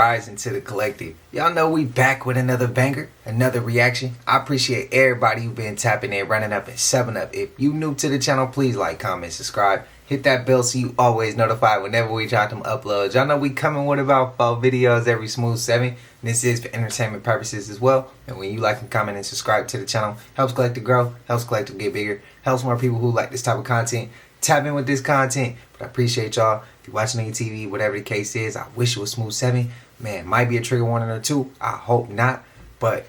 rising to the collective. Y'all know we back with another banger, another reaction. I appreciate everybody who been tapping in, running up and 7-up. If you new to the channel, please like, comment, subscribe. Hit that bell so you always notified whenever we drop them uploads. Y'all know we coming with about 4 videos every smooth 7. This is for entertainment purposes as well. And when you like and comment and subscribe to the channel, helps Collective grow, helps Collective get bigger, helps more people who like this type of content tap in with this content. But I appreciate y'all. If you're watching on your TV, whatever the case is, I wish it was smooth 7. Man, might be a trigger warning or 2. I hope not. But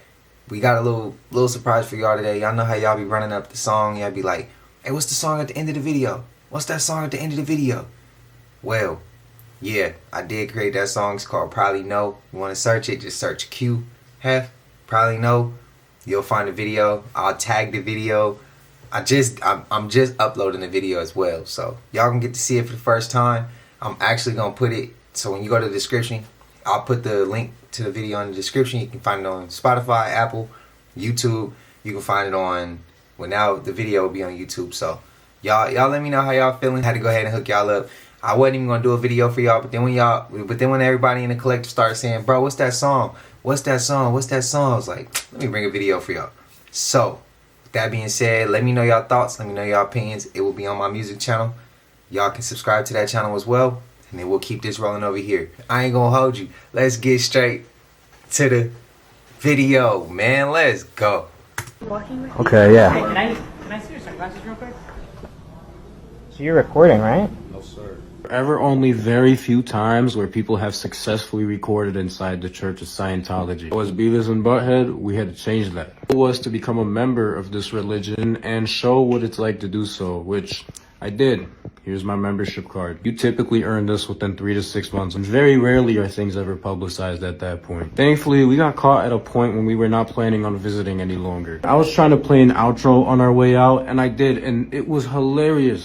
we got a little surprise for y'all today. Y'all know how y'all be running up the song. Y'all be like, hey, what's the song at the end of the video? What's that song at the end of the video? Well, yeah, I did create that song. It's called Probably Know. You want to search it, just search QHeff, Probably Know. You'll find the video. I'll tag the video. I'm just uploading the video as well. So y'all can get to see it for the first time. I'm actually going to put it, so when you go to the description, I'll put the link to the video in the description. You can find it on Spotify, Apple, YouTube. You can find it on, well, now the video will be on YouTube. So y'all let me know how y'all feeling. Had to go ahead and hook y'all up. I wasn't even gonna do a video for y'all, but then when everybody in the collective started saying, bro, what's that song? What's that song? What's that song? I was like, let me bring a video for y'all. So with that being said, let me know y'all thoughts, let me know y'all opinions. It will be on my music channel. Y'all can subscribe to that channel as well, and then we'll keep this rolling over here. I ain't gonna hold you. Let's get straight to the video, man. Let's go. Okay, yeah. Hey, can I see your sunglasses real quick? So you're recording, right? No, sir. Ever only very few times where people have successfully recorded inside the Church of Scientology. As Beavis and Butthead, we had to change that. It was to become a member of this religion and show what it's like to do so, which I did. Here's my membership card. You typically earn this within 3 to 6 months, and very rarely are things ever publicized at that point. Thankfully, we got caught at a point when we were not planning on visiting any longer. I was trying to play an outro on our way out, and I did, and it was hilarious.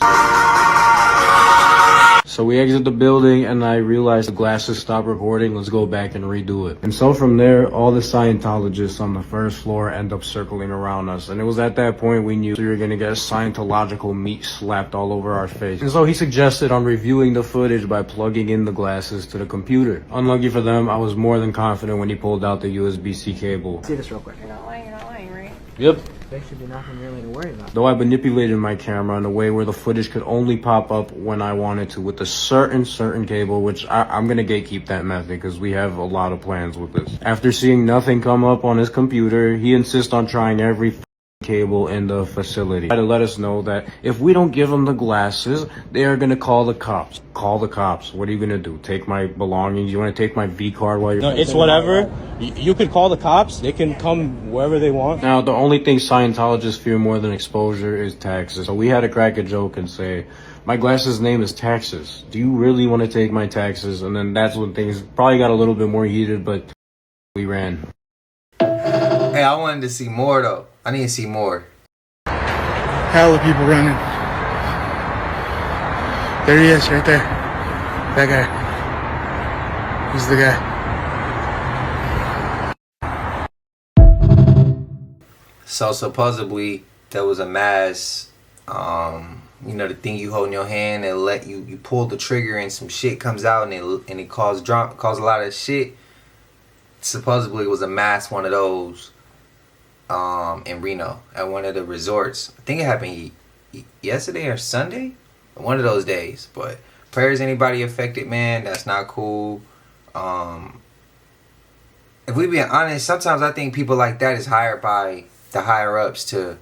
So we exit the building and I realized the glasses stopped recording. Let's go back and redo it. And so from there, all the Scientologists on the first floor end up circling around us. And it was at that point we knew we were going to get Scientological meat slapped all over our face. And so he suggested on reviewing the footage by plugging in the glasses to the computer. Unlucky for them, I was more than confident when he pulled out the USB-C cable. See this real quick. You're not lying, right? Yep. There should be nothing really to worry about. Though I manipulated my camera in a way where the footage could only pop up when I wanted to with a certain cable, which I'm gonna gatekeep that method because we have a lot of plans with this. After seeing nothing come up on his computer, he insists on trying every cable in the facility to let us know that if we don't give them the glasses, they are gonna call the cops. Call the cops. What are you gonna do? Take my belongings? You want to take my V card while you're... No, it's whatever. You can call the cops. They can come wherever they want. Now, the only thing Scientologists fear more than exposure is taxes. So we had to crack a joke and say, my glasses name is Taxes. Do you really want to take my taxes? And then that's when things probably got a little bit more heated, but we ran. Hey, I wanted to see more though. I need to see more. Hell of people running. There he is, right there. That guy. He's the guy. So supposedly there was a mass, you know, the thing you hold in your hand and let you pull the trigger and some shit comes out and it cause a lot of shit. Supposedly it was a mass one of those in Reno at one of the resorts. I think it happened yesterday or Sunday, one of those days. But prayers anybody affected, man. That's not cool. If we being honest, sometimes I think people like that is hired by the higher ups to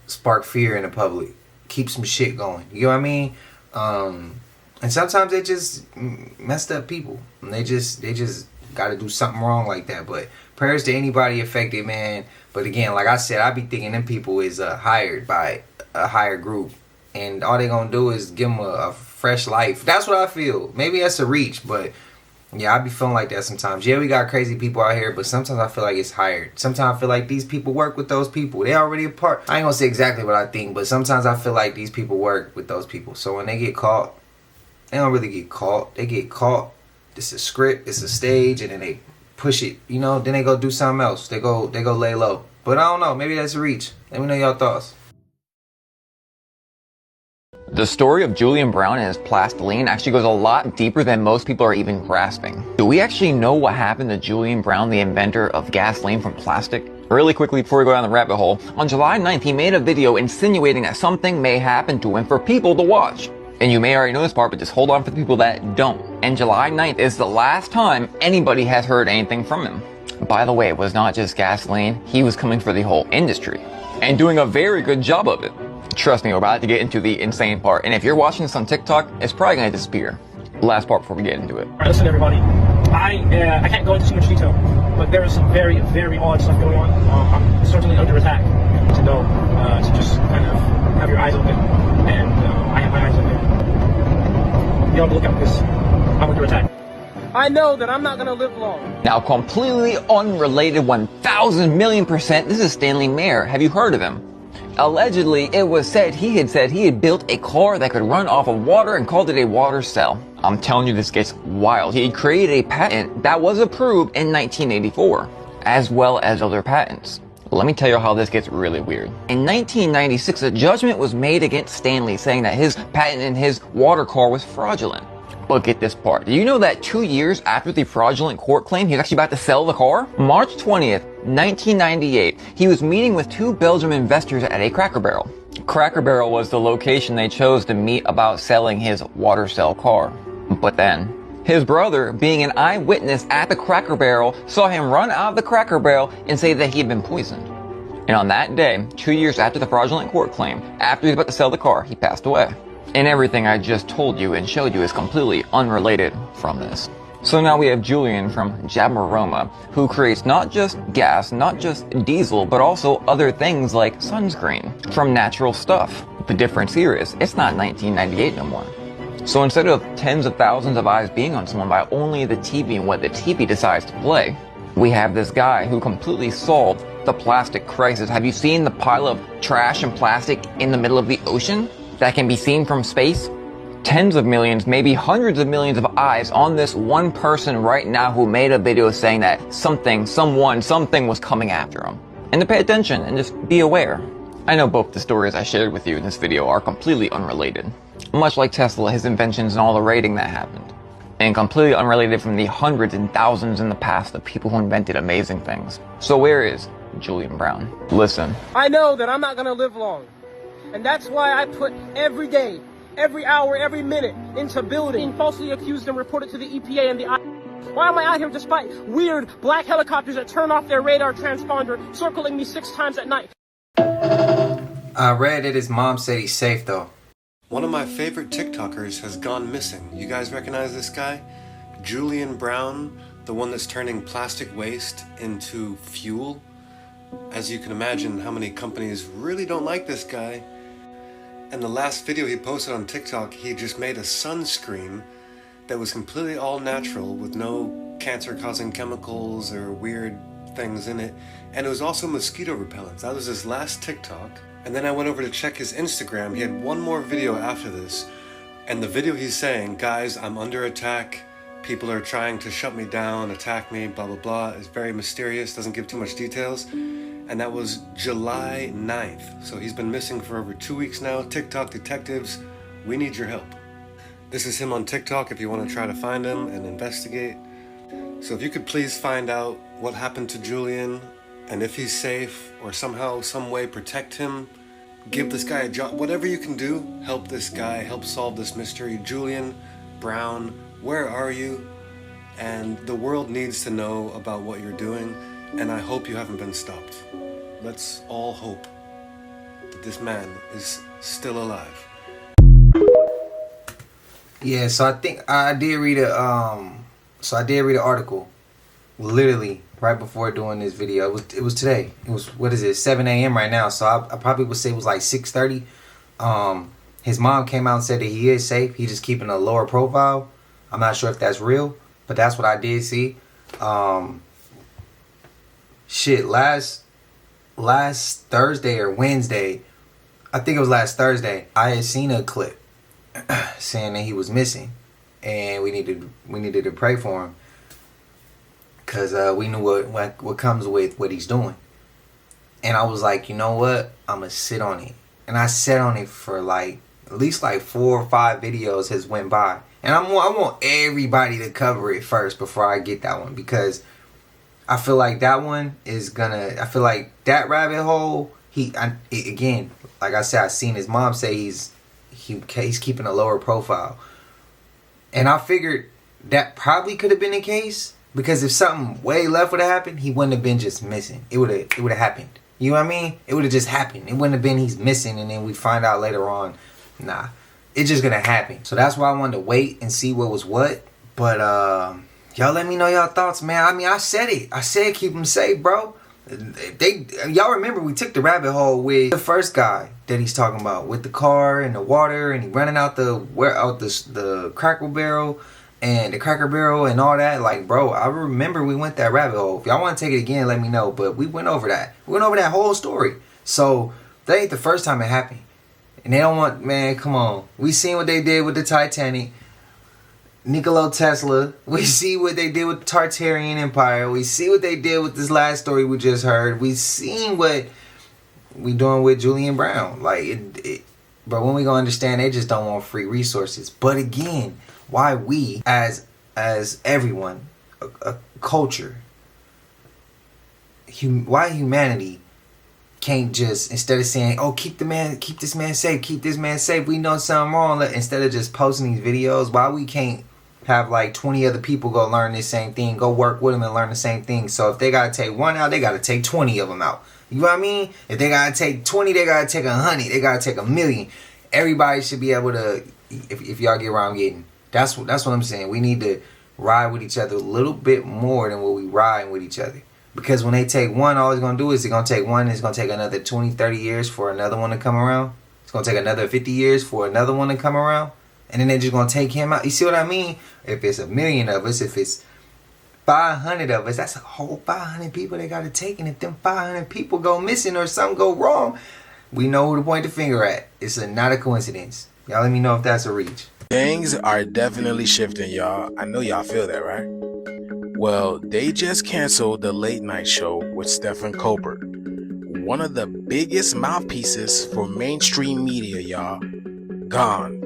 spark fear in the public, keep some shit going. You know what I mean? And sometimes they just messed up people. And they just got to do something wrong like that. But prayers to anybody affected, man. But again, like I said, I be thinking them people is hired by a higher group, and all they gonna do is give them a fresh life. That's what I feel. Maybe that's a reach, but yeah, I be feeling like that sometimes. Yeah, we got crazy people out here, but sometimes I feel like it's hired. Sometimes I feel like these people work with those people. They already a part. I ain't gonna say exactly what I think, but sometimes I feel like these people work with those people. So when they get caught, they don't really get caught. They get caught. It's a script. It's a stage, and then they push it. You know, then they go do something else. They go lay low. But I don't know. Maybe that's a reach. Let me know y'all thoughts. The story of Julian Brown and his plastiline actually goes a lot deeper than most people are even grasping. Do we actually know what happened to Julian Brown, the inventor of gasoline from plastic? Really quickly before we go down the rabbit hole, on July 9th he made a video insinuating that something may happen to him for people to watch. And you may already know this part, but just hold on for the people that don't. And July 9th is the last time anybody has heard anything from him. By the way, it was not just gasoline, he was coming for the whole industry. And doing a very good job of it. Trust me, we're about to get into the insane part. And if you're watching this on TikTok, it's probably going to disappear. Last part before we get into it. Alright, listen everybody. I can't go into too much detail, but there is some very, very odd stuff going on. I'm certainly under attack. To know, to just kind of have your eyes open. And I have my eyes open. Be on the lookout because I'm under attack. I know that I'm not going to live long. Now, completely unrelated 1,000,000,000%, this is Stanley Mayer. Have you heard of him? Allegedly, it was said he had built a car that could run off of water and called it a water cell. I'm telling you, this gets wild. He created a patent that was approved in 1984, as well as other patents. Let me tell you how this gets really weird. In 1996, a judgment was made against Stanley saying that his patent in his water car was fraudulent. But get this part. Do you know that 2 years after the fraudulent court claim, he was actually about to sell the car? March 20th, 1998, he was meeting with two Belgian investors at a Cracker Barrel. Cracker Barrel was the location they chose to meet about selling his water cell car. But then, his brother, being an eyewitness at the Cracker Barrel, saw him run out of the Cracker Barrel and say that he had been poisoned. And on that day, 2 years after the fraudulent court claim, after he was about to sell the car, he passed away. And everything I just told you and showed you is completely unrelated from this. So now we have Julian from Zambrano, who creates not just gas, not just diesel, but also other things like sunscreen from natural stuff. The difference here is, it's not 1998 no more. So instead of tens of thousands of eyes being on someone by only the TV and what the TV decides to play, we have this guy who completely solved the plastic crisis. Have you seen the pile of trash and plastic in the middle of the ocean that can be seen from space? Tens of millions, maybe hundreds of millions of eyes on this one person right now who made a video saying that something was coming after him. And to pay attention and just be aware. I know both the stories I shared with you in this video are completely unrelated. Much like Tesla, his inventions, and all the raiding that happened. And completely unrelated from the hundreds and thousands in the past of people who invented amazing things. So where is Julian Brown? Listen. I know that I'm not going to live long. And that's why I put every day, every hour, every minute into building, falsely accused and reported to the EPA and the Why am I out here despite weird black helicopters that turn off their radar transponder circling me 6 times at night? I read that his mom said he's safe though. One of my favorite TikTokers has gone missing. You guys recognize this guy? Julian Brown, the one that's turning plastic waste into fuel. As you can imagine, how many companies really don't like this guy. And the last video he posted on TikTok, he just made a sunscreen that was completely all natural with no cancer-causing chemicals or weird things in it. And it was also mosquito repellent. That was his last TikTok. And then I went over to check his Instagram. He had one more video after this. And the video he's saying, guys, I'm under attack. People are trying to shut me down, attack me, blah, blah, blah. It's very mysterious, doesn't give too much details. And that was July 9th. So he's been missing for over 2 weeks now. TikTok detectives, we need your help. This is him on TikTok if you want to try to find him and investigate. So if you could please find out what happened to Julian and if he's safe or somehow, some way protect him, give this guy a job, whatever you can do, help this guy, help solve this mystery. Julian Brown, where are you? And the world needs to know about what you're doing. And I hope you haven't been stopped. Let's all hope that this man is still alive. Yeah, so I think I did read an article, literally right before doing this video. It was today. It was, what is it, 7 a.m. right now. So I probably would say it was like 6:30. His mom came out and said that he is safe. He's just keeping a lower profile. I'm not sure if that's real, but that's what I did see. Last Thursday or Wednesday, I think it was last Thursday, I had seen a clip saying that he was missing, and we needed to pray for him because we knew what comes with what he's doing. And I was like, you know what, I'm gonna sit on it. And I sat on it for like at least like 4 or 5 videos has went by, and I want everybody to cover it first before I get that one, because I feel like that one is gonna. I feel like that rabbit hole. Again, like I said, I seen his mom say he's keeping a lower profile, and I figured that probably could have been the case, because if something way left would have happened, he wouldn't have been just missing. It would have happened. You know what I mean? It would have just happened. It wouldn't have been he's missing and then we find out later on. Nah, it's just gonna happen. So that's why I wanted to wait and see what was what. But y'all let me know y'all thoughts, man. I mean, I said it. I said keep them safe, bro. Y'all remember we took the rabbit hole with the first guy that he's talking about, with the car and the water, and he running out the Cracker Barrel and the Cracker Barrel and all that. Like, bro, I remember we went that rabbit hole. If y'all want to take it again, let me know. But we went over that. We went over that whole story. So that ain't the first time it happened. And they don't want, man, come on. We seen what they did with the Titanic, Nikola Tesla. We see what they did with the Tartarian Empire. We see what they did with this last story we just heard. We seen what we doing with Julian Brown. Like, but when we gonna understand, they just don't want free resources. But again, why we as everyone, a culture, why humanity can't just, instead of saying, oh, keep this man safe, we know something wrong, instead of just posting these videos, why we can't have like 20 other people go learn this same thing, go work with them and learn the same thing. So if they gotta take one out, they gotta take 20 of them out. You know what I mean? If they gotta take 20, they gotta take 100, they gotta take 1,000,000. Everybody should be able to, if y'all get where I'm getting. That's what I'm saying. We need to ride with each other a little bit more than what we ride with each other. Because when they take one, all it's going to do is it's going to take one. It's going to take another 20, 30 years for another one to come around. It's going to take another 50 years for another one to come around. And then they're just going to take him out. You see what I mean? If it's 1,000,000 of us, if it's 500 of us, that's a whole 500 people they got to take. And if them 500 people go missing or something go wrong, we know who to point the finger at. It's not a coincidence. Y'all let me know if that's a reach. Things are definitely shifting, y'all. I know y'all feel that, right? Well, they just canceled the late night show with Stephen Colbert, one of the biggest mouthpieces for mainstream media, y'all. Gone.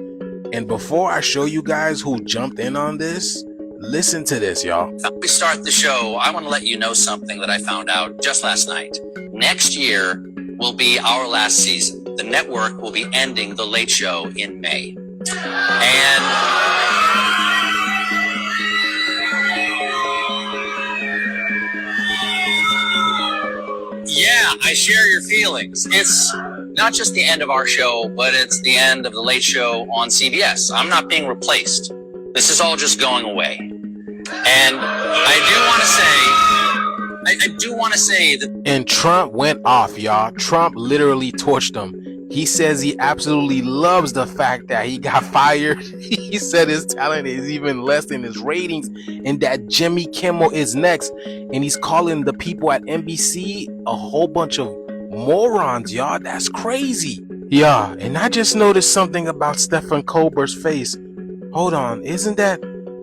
And before I show you guys who jumped in on this, listen to this, y'all. Before we start the show, I want to let you know something that I found out just last night. Next year will be our last season. The network will be ending The Late Show in May. And yeah, I share your feelings. It's not just the end of our show, but it's the end of The Late Show on CBS. I'm not being replaced. This is all just going away. And I do want to say that. And Trump went off, y'all. Trump literally torched him. He says he absolutely loves the fact that he got fired. He said his talent is even less than his ratings, and that Jimmy Kimmel is next. And he's calling the people at NBC a whole bunch of morons, y'all. That's crazy. Yeah, and I just noticed something about Stephen Colbert's face. Hold on, isn't that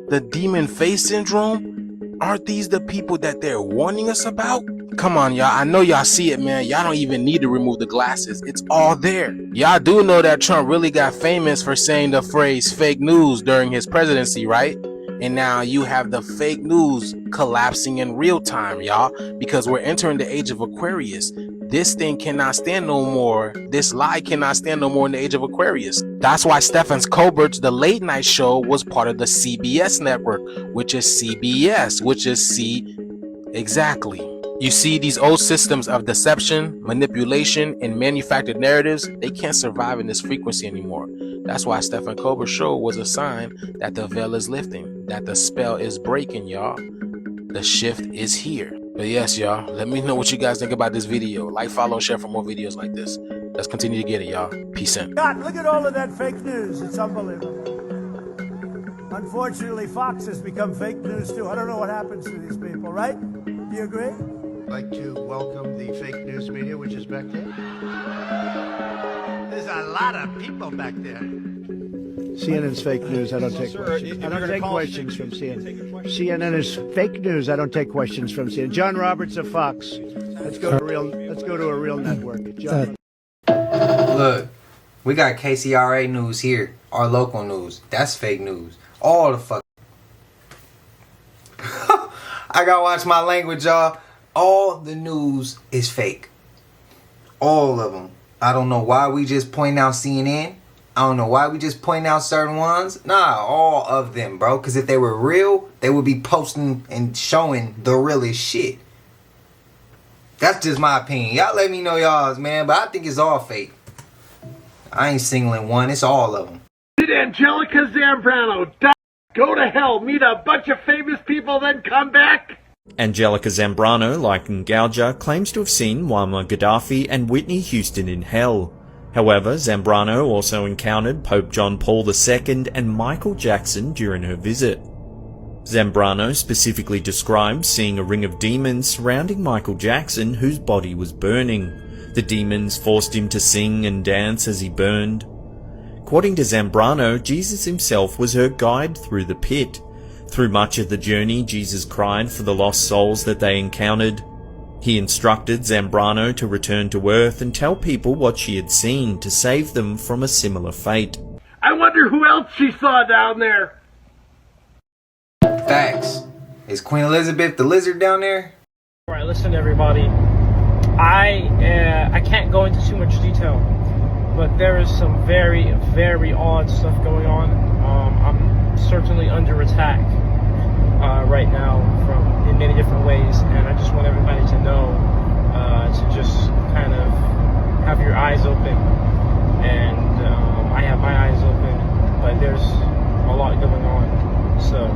the demon face syndrome? Aren't these the people that they're warning us about? Come on, y'all. I know y'all see it, man. Y'all don't even need to remove the glasses. It's all there. Y'all do know that Trump really got famous for saying the phrase fake news during his presidency, right? And now you have the fake news collapsing in real time, y'all, because we're entering the age of Aquarius. This thing cannot stand no more. This lie cannot stand no more in the age of Aquarius. That's why Stephen Colbert's The Late Night Show was part of the CBS network, which is CBS, which is C. Exactly. You see, these old systems of deception, manipulation, and manufactured narratives, they can't survive in this frequency anymore. That's why Stephen Colbert's show was a sign that the veil is lifting, that the spell is breaking, y'all. The shift is here. But yes, y'all, let me know what you guys think about this video. Like, follow, share for more videos like this. Let's continue to get it, y'all. Peace in. God, look at all of that fake news. It's unbelievable. Unfortunately, Fox has become fake news too. I don't know what happens to these people, right? Do you agree? I'd like to welcome the fake news media, which is back there. There's a lot of people back there. CNN's fake news. I don't take questions. I don't take questions from CNN. CNN is fake news. I don't take questions from CNN. John Roberts of Fox. Let's go to a real network. John. Look, We got KCRA news here, our local news. That's fake news. All the fuck. I gotta watch my language, y'all. All the news is fake. All of them. I don't know why we just point out CNN. I don't know why we just point out certain ones. Nah, all of them, bro. Because if they were real, they would be posting and showing the realest shit. That's just my opinion. Y'all let me know y'all's, man. But I think it's all fake. I ain't singling one. It's all of them. Did Angelica Zambrano go to hell, meet a bunch of famous people, then come back? Angelica Zambrano, like Ngauja, claims to have seen Muammar Gaddafi and Whitney Houston in hell. However, Zambrano also encountered Pope John Paul II and Michael Jackson during her visit. Zambrano specifically described seeing a ring of demons surrounding Michael Jackson whose body was burning. The demons forced him to sing and dance as he burned. According to Zambrano, Jesus himself was her guide through the pit. Through much of the journey, Jesus cried for the lost souls that they encountered. He instructed Zambrano to return to Earth and tell people what she had seen to save them from a similar fate. I wonder who else she saw down there. Facts. Is Queen Elizabeth the lizard down there? Alright, listen everybody. I can't go into too much detail, but there is some very, very odd stuff going on. I'm certainly under attack right now in many different ways, and I just want everybody to know to just kind of have your eyes open. And I have my eyes open, but there's a lot going on. So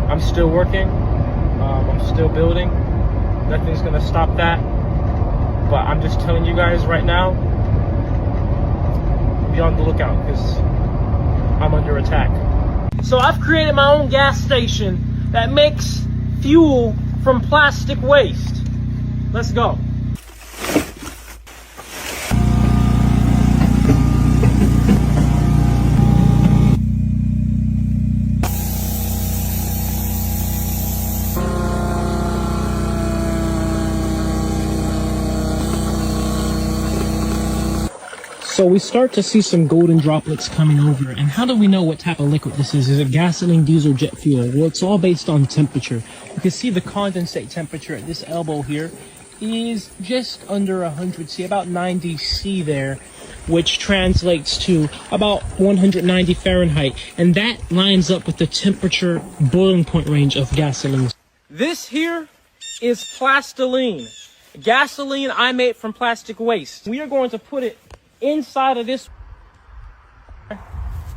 I'm still working, I'm still building. Nothing's gonna stop that. But I'm just telling you guys right now, be on the lookout because I'm under attack. So I've created my own gas station that makes fuel from plastic waste. Let's go. So we start to see some golden droplets coming over. And how do we know what type of liquid this is? Is it gasoline, diesel, jet fuel? Well, it's all based on temperature. You can see the condensate temperature at this elbow here is just under 100 C, about 90 C there, which translates to about 190 Fahrenheit. And that lines up with the temperature boiling point range of gasoline. This here is plastiline. Gasoline I made from plastic waste. We are going to put it inside of this.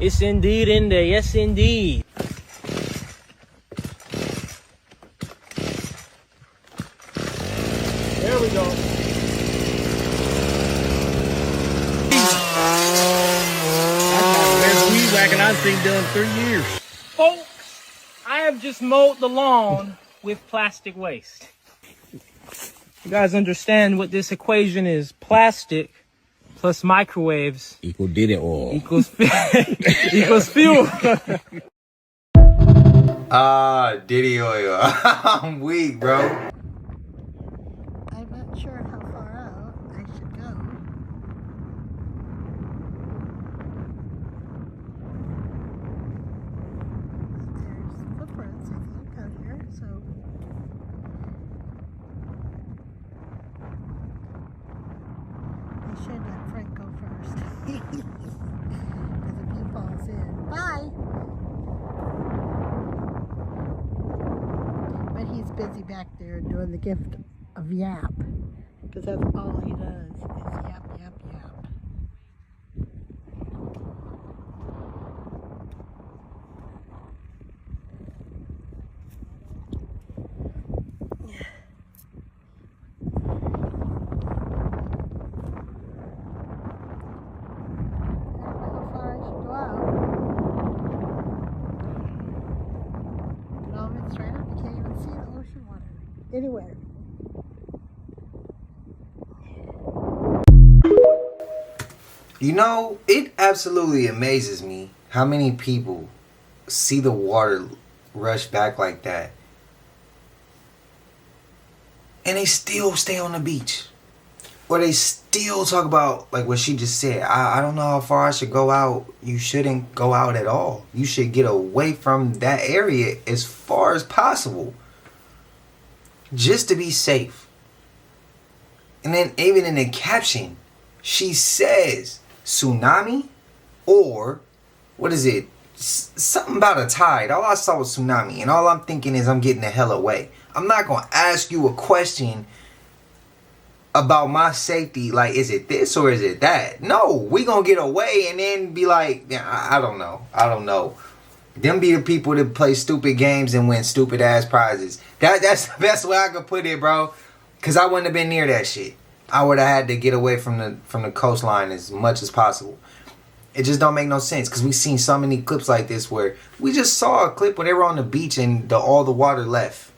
It's indeed in there. Yes, indeed. There we go. That's the best weed whacking I've seen done in 3 years. Folks, I have just mowed the lawn with plastic waste. You guys understand what this equation is? Plastic plus microwaves Equal did it all. equals equals fuel. Diddy oil. I'm weak, bro. I'm not sure how far out I should go. There's footprints, I think, out here, so. I should let Frank go first. Because if he falls in. Bye! But he's busy back there doing the gift of yap. Because that's all he does is yap, yap, yap. Anywhere. You know, it absolutely amazes me how many people see the water rush back like that and they still stay on the beach. where they still talk about like what she just said. I don't know how far I should go out. You shouldn't go out at all. You should get away from that area as far as possible, just to be safe. And then even in the caption, she says tsunami, or what is it? Something about a tide. All I saw was tsunami, and all I'm thinking is I'm getting the hell away. I'm not gonna ask you a question about my safety, like, is it this or is it that? No, we gonna get away and then be like, yeah, I don't know. Them be the people that play stupid games and win stupid ass prizes. That's the best way I could put it, bro. Cause I wouldn't have been near that shit. I would have had to get away from the coastline as much as possible. It just don't make no sense, because we've seen so many clips like this where we just saw a clip where they were on the beach and all the water left.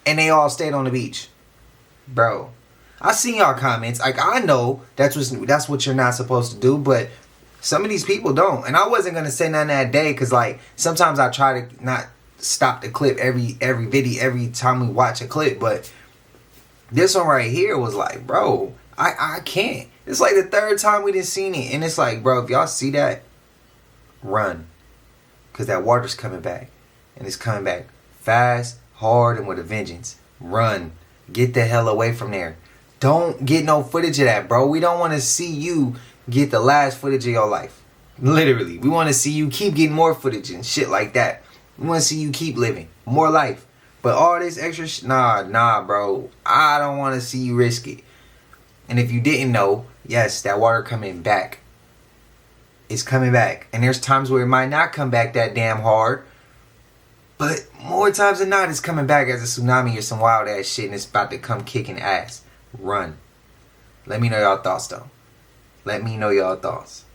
And they all stayed on the beach. Bro, I seen y'all comments. Like, I know that's what you're not supposed to do, but some of these people don't. And I wasn't going to say nothing that day, because, like, sometimes I try to not stop the clip every video, every time we watch a clip. But this one right here was like, bro, I can't. It's like the third time we didn't seen it. And it's like, bro, if y'all see that, run. Because that water's coming back. And it's coming back fast, hard, and with a vengeance. Run. Get the hell away from there. Don't get no footage of that, bro. We don't want to see you get the last footage of your life. Literally. We want to see you keep getting more footage and shit like that. We want to see you keep living. More life. But all this extra nah, bro. I don't want to see you risk it. And if you didn't know, yes, that water coming back. It's coming back. And there's times where it might not come back that damn hard. But more times than not, it's coming back as a tsunami or some wild ass shit, and it's about to come kicking ass. Run. Let me know y'all thoughts, though. Let me know y'all thoughts.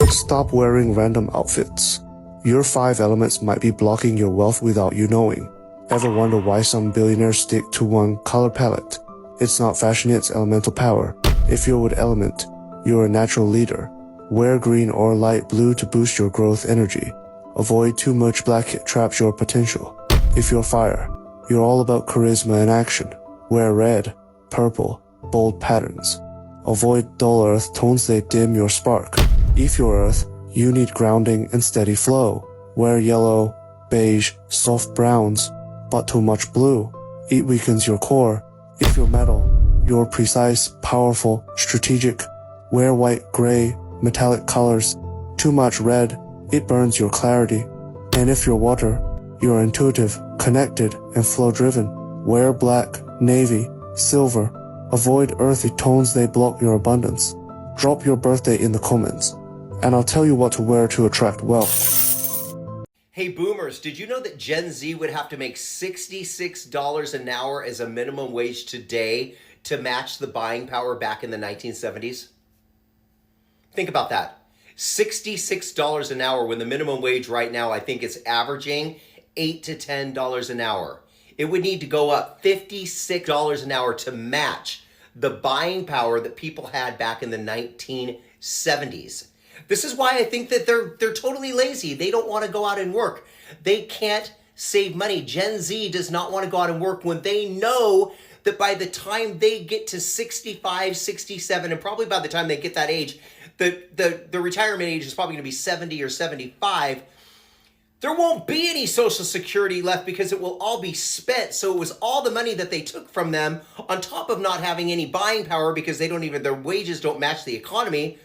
Stop wearing random outfits. Your 5 elements might be blocking your wealth without you knowing. Ever wonder why some billionaires stick to one color palette? It's not fashion, it's elemental power. If you're with element, you're a natural leader. Wear green or light blue to boost your growth energy. Avoid too much black, it traps your potential. If you're fire, you're all about charisma and action. Wear red, purple, bold patterns. Avoid dull earth tones, they dim your spark. If you're earth, you need grounding and steady flow. Wear yellow, beige, soft browns, but too much blue. It weakens your core. If you're metal, you're precise, powerful, strategic. Wear white, gray, metallic colors. Too much red, it burns your clarity. And if you're water, you're intuitive, connected, and flow-driven. Wear black, navy, silver. Avoid earthy tones, they block your abundance. Drop your birthday in the comments, and I'll tell you what to wear to attract wealth. Hey boomers, did you know that Gen Z would have to make $66 an hour as a minimum wage today to match the buying power back in the 1970s? Think about that. $66 an hour when the minimum wage right now, I think it's averaging $8 to $10 an hour. It would need to go up $56 an hour to match the buying power that people had back in the 1970s. This is why I think that they're totally lazy. They don't want to go out and work. They can't save money. Gen Z does not want to go out and work when they know that by the time they get to 65, 67, and probably by the time they get that age, the retirement age is probably going to be 70 or 75, there won't be any Social Security left because it will all be spent. So it was all the money that they took from them on top of not having any buying power because their wages don't match the economy.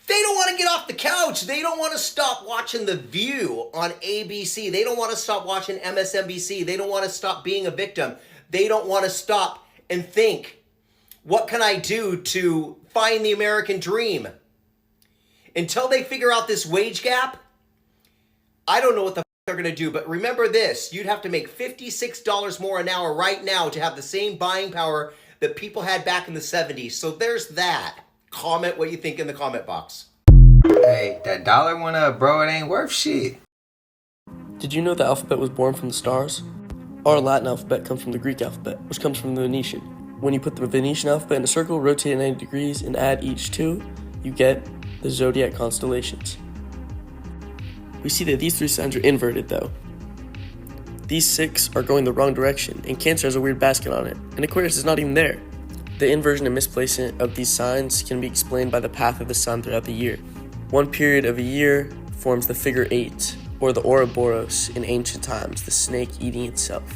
They don't want to get off the couch. They don't want to stop watching The View on ABC. They don't want to stop watching MSNBC. They don't want to stop being a victim. They don't want to stop and think, what can I do to find the American dream? Until they figure out this wage gap, I don't know what the they're going to do. But remember this, you'd have to make $56 more an hour right now to have the same buying power that people had back in the 70s. So there's that. Comment what you think in the comment box. Hey, that dollar went up, bro. It ain't worth shit. Did you know the alphabet was born from the stars? Our Latin alphabet comes from the Greek alphabet, which comes from the Venetian. When you put the Venetian alphabet in a circle, rotate it 90 degrees, and add each 2, you get the zodiac constellations. We see that these 3 signs are inverted, though. These 6 are going the wrong direction, and Cancer has a weird basket on it, and Aquarius is not even there. The inversion and misplacement of these signs can be explained by the path of the sun throughout the year. One period of a year forms the figure 8, or the Ouroboros in ancient times, the snake eating itself.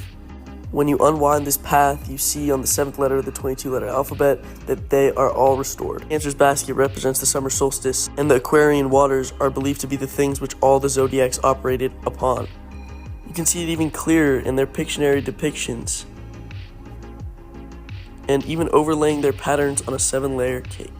When you unwind this path, you see on the 7th letter of the 22-letter alphabet that they are all restored. Cancer's basket represents the summer solstice, and the Aquarian waters are believed to be the things which all the zodiacs operated upon. You can see it even clearer in their Pictionary depictions, and even overlaying their patterns on a 7-layer cake.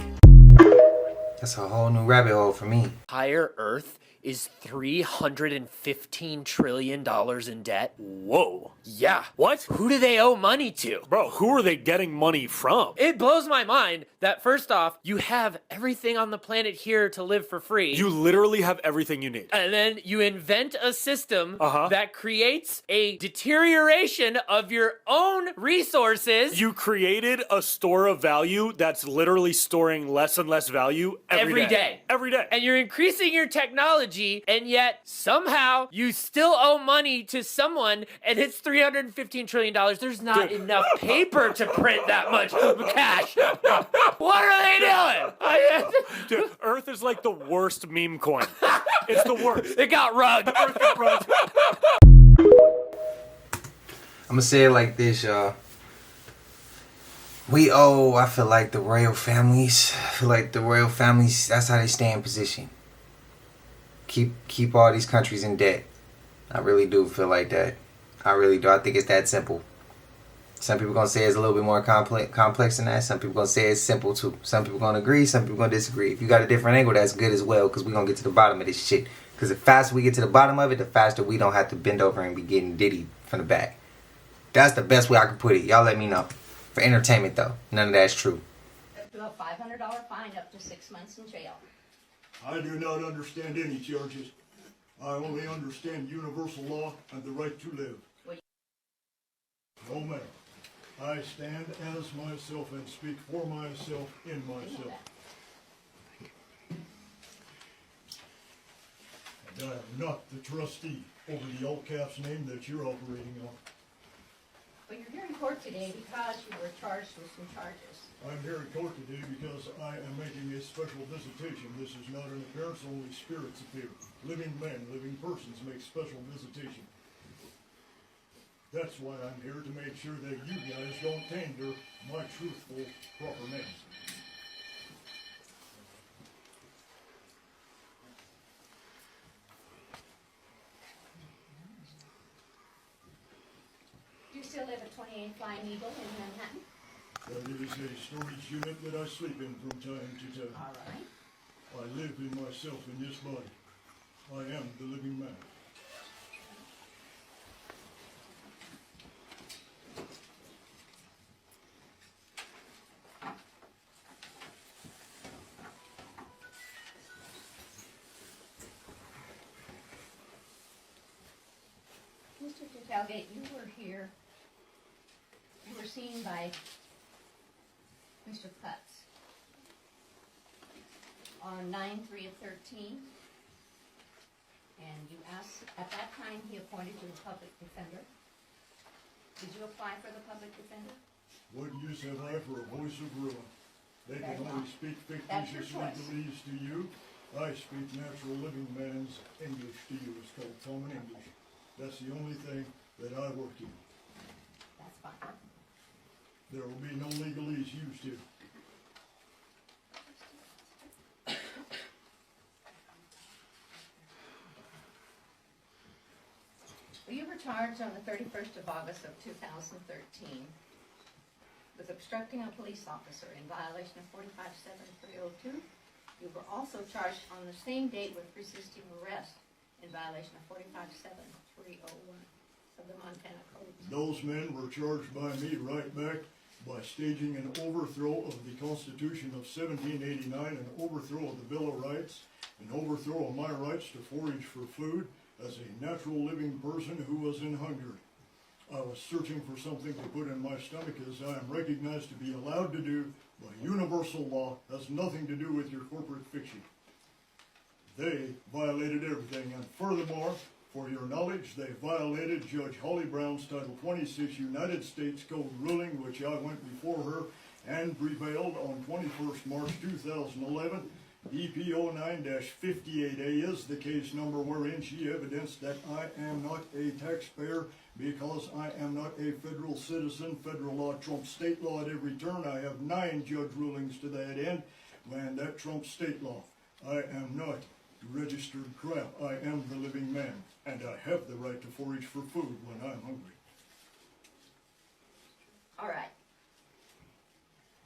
That's a whole new rabbit hole for me. Entire Earth is $315 trillion in debt. Whoa. Yeah. What? Who do they owe money to? Bro, who are they getting money from? It blows my mind that first off, you have everything on the planet here to live for free. You literally have everything you need. And then you invent a system that creates a deterioration of your own resources. You created a store of value that's literally storing less and less value every day. Every day. And you're increasing your technology, and yet somehow you still owe money to someone, and it's $315 trillion. There's not enough paper to print that much cash. What are they doing? Dude, Earth is like the worst meme coin. It's the worst. It got rugged. Earth got rugged. I'm gonna say it like this, y'all. We owe, I feel like, the royal families. That's how they stay in position. Keep all these countries in debt. I really do feel like that. I really do. I think it's that simple. Some people gonna say it's a little bit more complex than that. Some people gonna say it's simple too. Some people gonna agree. Some people gonna disagree. If you got a different angle, that's good as well, because we're gonna get to the bottom of this shit. Because the faster we get to the bottom of it, the faster we don't have to bend over and be getting diddy from the back. That's the best way I can put it. Y'all let me know. For entertainment though, none of that's true. A $500 fine up to 6 months in jail. I do not understand any charges. I only understand universal law and the right to live. No matter. I stand as myself and speak for myself in myself. And I am not the trustee over the all caps name that you're operating on. But you're here in court today because you were charged with some charges. I'm here in court today because I am making a special visitation. This is not an appearance, only spirits appear. Living men, living persons make special visitation. That's why I'm here, to make sure that you guys don't tainter my truthful, proper name. Do you still live at 28 Flying Eagle in Manhattan? That is a storage unit that I sleep in from time to time. All right. I live in myself in this body. I am the living man. Mr. Tailgate, you were here. You were seen by Mr. Putz on 9/3 of 13, and you asked, at that time he appointed you the public defender. Did you apply for the public defender? What use have I for a voice of ruin? They can only speak fictitious legalese to you. I speak natural living man's English to you. It's called common English. That's the only thing that I work in. That's fine. There will be no legalese used here. Well, you were charged on the 31st of August of 2013 with obstructing a police officer in violation of 45-7302. You were also charged on the same date with resisting arrest in violation of 45-7301 of the Montana Code. Those men were charged by me right back by staging an overthrow of the Constitution of 1789, an overthrow of the Bill of Rights, an overthrow of my rights to forage for food as a natural living person who was in hunger. I was searching for something to put in my stomach, as I am recognized to be allowed to do by universal law. Has nothing to do with your corporate fiction. They violated everything, and furthermore, for your knowledge, they violated Judge Holly Brown's Title 26 United States Code ruling, which I went before her and prevailed on 21st March 2011. EPO 9-58A is the case number wherein she evidenced that I am not a taxpayer because I am not a federal citizen. Federal law trumps state law at every turn. I have 9 judge rulings to that end, and that trumps state law. I am not registered crap. I am the living man, and I have the right to forage for food when I'm hungry. All right.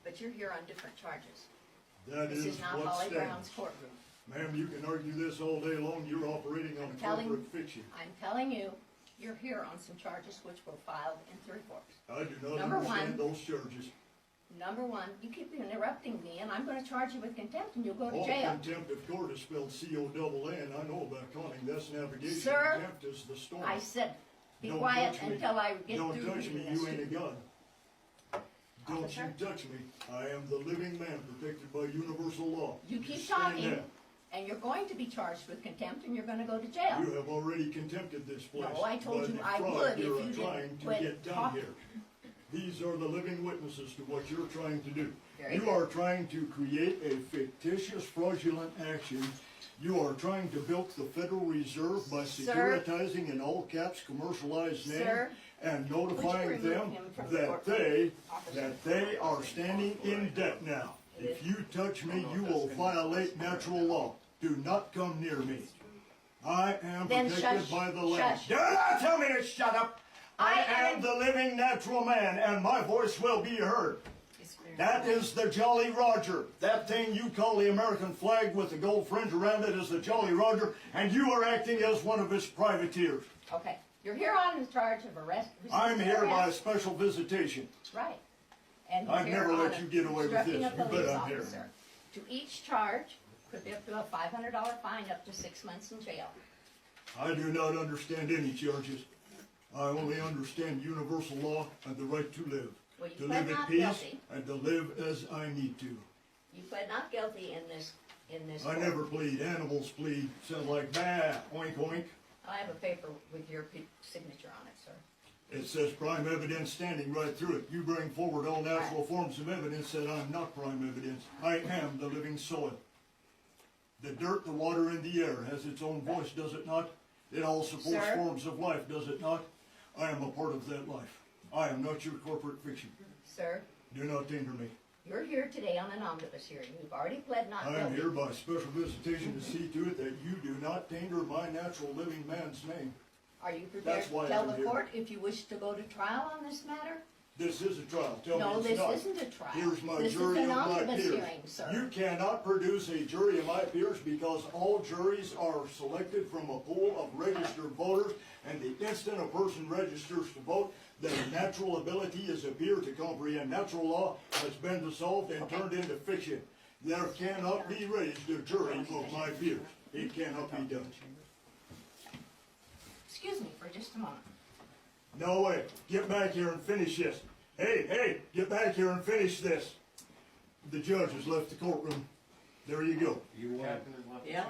But you're here on different charges. That This is not what Holly stands. Brown's courtroom. Ma'am, you can argue this all day long. You're operating on corporate fiction. I'm telling you, you're here on some charges which were filed in the reports. I do not Number understand one. those charges. Number one, you keep interrupting me, and I'm going to charge you with contempt, and you'll go to All jail. contempt of court is spelled C-O-double-N. I know about conning. That's navigation. Sir, Contempt is the storm. I said, be Don't quiet touch me. until I get Don't through touch me. reading You this ain't a to you. gun. Don't Officer? you touch me. I am the living man protected by universal law. You keep stand talking, down. and you're going to be charged with contempt, and you're going to go to jail. You have already contempted this place. No, I told by you the I fraud would if you're you trying didn't to quit get done talking. here. These are the living witnesses to what you're trying to do. Very You good. are trying to create a fictitious, fraudulent action. You are trying to bilk the Federal Reserve by Sir. securitizing in all caps commercialized name Sir. and Would notifying you remove them him from the that courtroom? Officer. they are standing in debt now. If you touch me, you will violate natural law. Do not come near me. I am Then protected shush, by the land. shush. Do not tell me to shut up. I am the living natural man, and my voice will be heard. That is the Jolly Roger. That thing you call the American flag with the gold fringe around it is the Jolly Roger, and you are acting as one of his privateers. Okay, you're here on the charge of arrest. I'm here by arrest. special visitation. Right. And you're I've here never on let you get away with obstructing this. a You police bet I'm here. officer. To each charge, could be up to a $500 fine, up to 6 months in jail. I do not understand any charges. I only understand universal law and the right to live. Well, you To pled live not at peace guilty. and to live as I need to. You pled not guilty in this I court. never plead. Animals plead. Sound like bah, oink oink. I have a paper with your signature on it, sir. It says prime evidence standing right through it. You bring forward all natural forms of evidence that I'm not prime evidence. I am the living soil. The dirt, the water, and the air has its own voice, does it not? It all supports Sir? forms of life, does it not? I am a part of that life. I am not your corporate fiction. Sir, Do not hinder me. you're here today on an omnibus hearing. You've already pled not I am guilty. here by special visitation to see to it that you do not tainter my natural living man's name. Are you prepared That's to why tell I'm the here. court if you wish to go to trial on this matter? This is a trial. Tell No, me it's this not. isn't a trial. Here's my This is jury an of my omnibus peers. hearing, sir. You cannot produce a jury of my peers because all juries are selected from a pool of registered voters, and the instant a person registers to vote, their natural ability is appear to comprehend natural law has been dissolved and turned into fiction. There cannot be raised a jury of my peers. It cannot be done. Excuse me for just a moment. No way. Get back here and finish this. Hey, get back here and finish this. The judge has left the courtroom. There you go. You won. Yeah.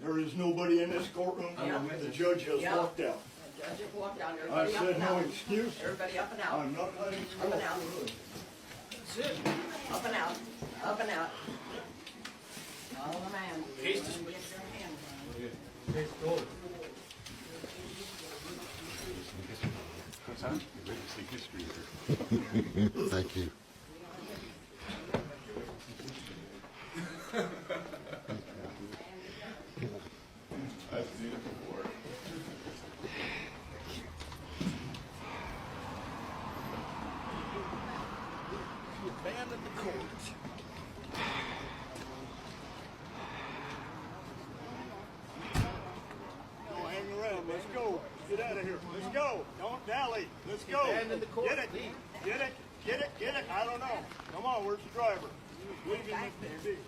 There is nobody in this courtroom. Yeah. The judge has Yeah. walked out. The judge has walked down. I Everybody up said and no out. excuse. Everybody up and out. I'm not letting you Up and go. out. That's it. Up and out. Up and out. Follow the man. Thank you. I've seen it before. You abandoned the court. Don't hang around. Let's go. Get out of here. Let's go. Don't dally. Let's go. Abandon the court. Get it. Get it. Get it. Get it. I don't know. Come on. Where's the driver? Leave him if need be.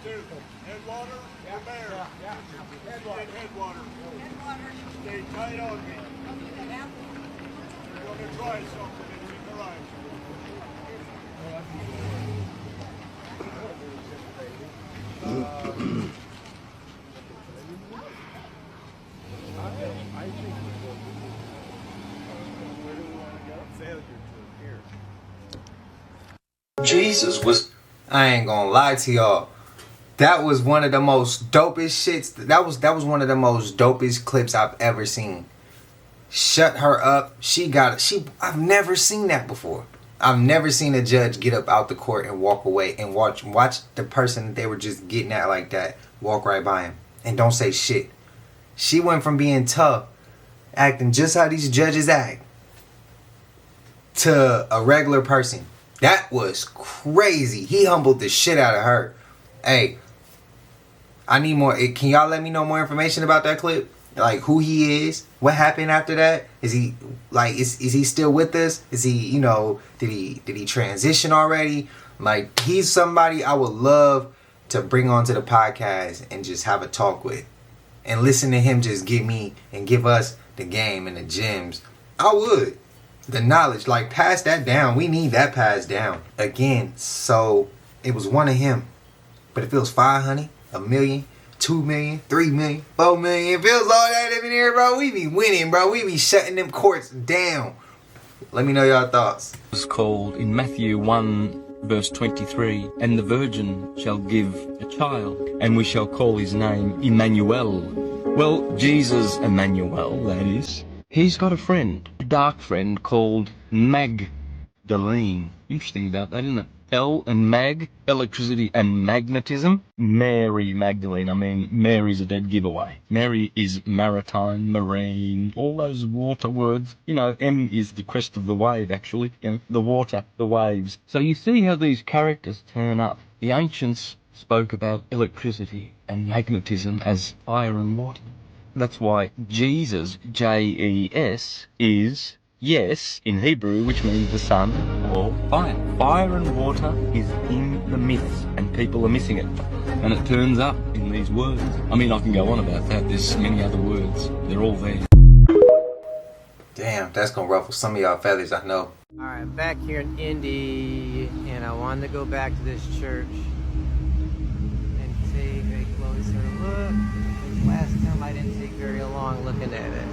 Headwater or bear? Headwater. Headwater. Stay tight on me. You're going to try something and keep your eyes. Jesus was, I ain't gonna lie to y'all, that was one of the most dopest shits. That was one of the most dopest clips I've ever seen. Shut her up. I've never seen that before. I've never seen a judge get up out the court and walk away and watch the person they were just getting at like that walk right by him and don't say shit. She went from being tough, acting just how these judges act, to a regular person. That was crazy. He humbled the shit out of her. Hey, I need more. Can y'all let me know more information about that clip? Like who he is, what happened after that? Is he like is he still with us? Is he, you know, did he transition already? Like he's somebody I would love to bring onto the podcast and just have a talk with. And listen to him just give us the game and the gems. I would. The knowledge, like pass that down. We need that passed down. Again, so it was one of him. But if it was 500, a million, 2 million, 3 million, 4 million, if it was all that in here, bro, we be winning, bro. We be shutting them courts down. Let me know y'all thoughts. It's called in Matthew 1 verse 23, and the virgin shall give a child, and we shall call his name Emmanuel. Well, Jesus Emmanuel, that is. He's got a friend, a dark friend called Magdalene. Interesting about that, isn't it? L and Mag, electricity and magnetism. Mary Magdalene, I mean, Mary's a dead giveaway. Mary is maritime, marine, all those water words. You know, M is the crest of the wave, actually. You know, the water, the waves. So you see how these characters turn up. The ancients spoke about electricity and magnetism as fire and water. That's why Jesus, J-E-S, is yes in Hebrew, which means the sun or fire. Fire and water is in the myths, and people are missing it. And it turns up in these words. I mean, I can go on about that. There's many other words. They're all there. Damn, that's gonna ruffle some of y'all feathers, I know. Alright, back here in Indy, and I wanted to go back to this church and take a closer look. Last time I didn't take very long looking at it,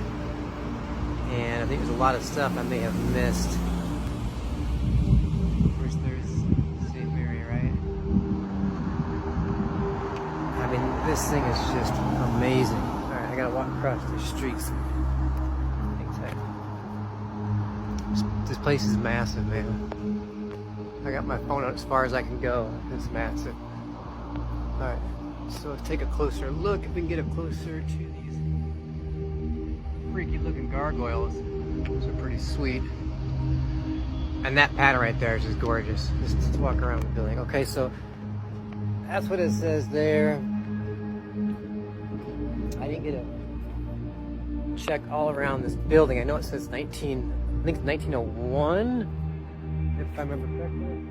and I think there's a lot of stuff I may have missed. Of course, there's St. Mary, right? I mean, this thing is just amazing. Alright, I gotta walk across the streets. This place is massive, man. I got my phone out as far as I can go. It's massive. Alright. So let's take a closer look if we can get up closer to these freaky looking gargoyles. Those are pretty sweet. And that pattern right there is just gorgeous. Let's walk around the building. Okay, so that's what it says there. I didn't get a check all around this building. I know it says I think it's 1901, if I remember correctly.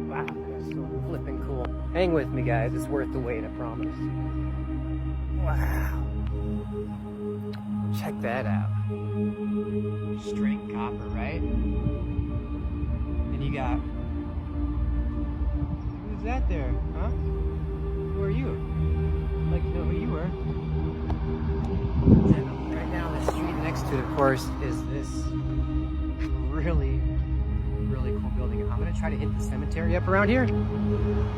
Wow, that's so flipping cool. Hang with me, guys. It's worth the wait, I promise. Wow. Check that out. Straight copper, right? And you got... Who's that there, huh? Who are you? I'd like to know who you were. And right now, the street next to it, of course, is this really cool building. I'm gonna try to hit the cemetery up around here.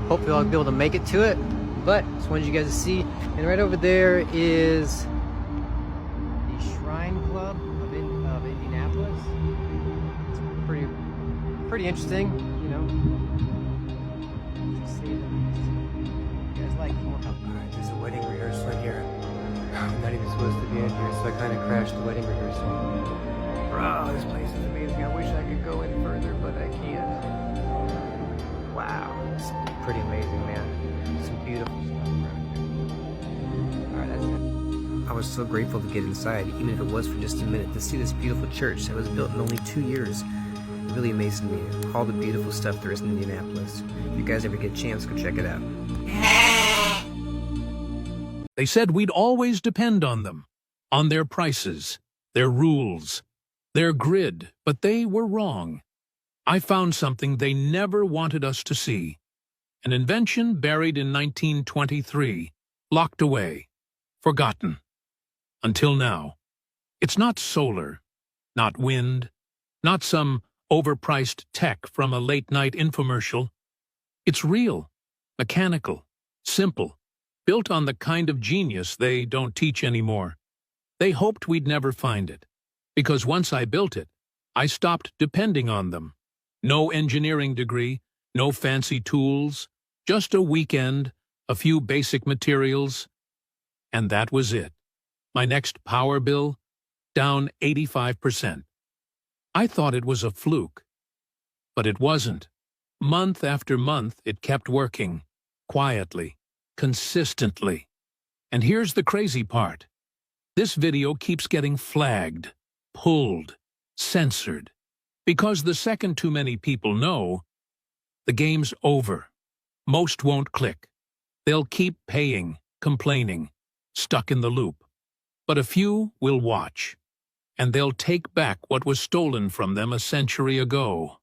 Hopefully I'll be able to make it to it, but just wanted you guys to see. And right over there is the Shrine Club of Indianapolis. It's pretty interesting, you know. Just see it. You guys like it? Alright, there's a wedding rehearsal in here. I'm not even supposed to be in here, so I kind of crashed the wedding rehearsal. Bro, this place is amazing. I wish I could go in further, but I can't. Wow, it's pretty amazing, man. Some beautiful stuff. Alright, that's it. I was so grateful to get inside, even if it was for just a minute, to see this beautiful church that was built in only 2 years. really amazes me. All the beautiful stuff there is in Indianapolis. If you guys ever get a chance, go check it out. They said we'd always depend on them, on their prices, their rules, their grid, but they were wrong. I found something they never wanted us to see. An invention buried in 1923, locked away, forgotten. Until now. It's not solar, not wind, not some overpriced tech from a late-night infomercial. It's real, mechanical, simple, built on the kind of genius they don't teach anymore. They hoped we'd never find it, because once I built it, I stopped depending on them. No engineering degree, no fancy tools, just a weekend, a few basic materials, and that was it. My next power bill, down 85%. I thought it was a fluke, but it wasn't. Month after month, it kept working, quietly, consistently. And here's the crazy part. This video keeps getting flagged, pulled, censored, because the second too many people know, the game's over. Most won't click. They'll keep paying, complaining, stuck in the loop. But a few will watch, and they'll take back what was stolen from them a century ago.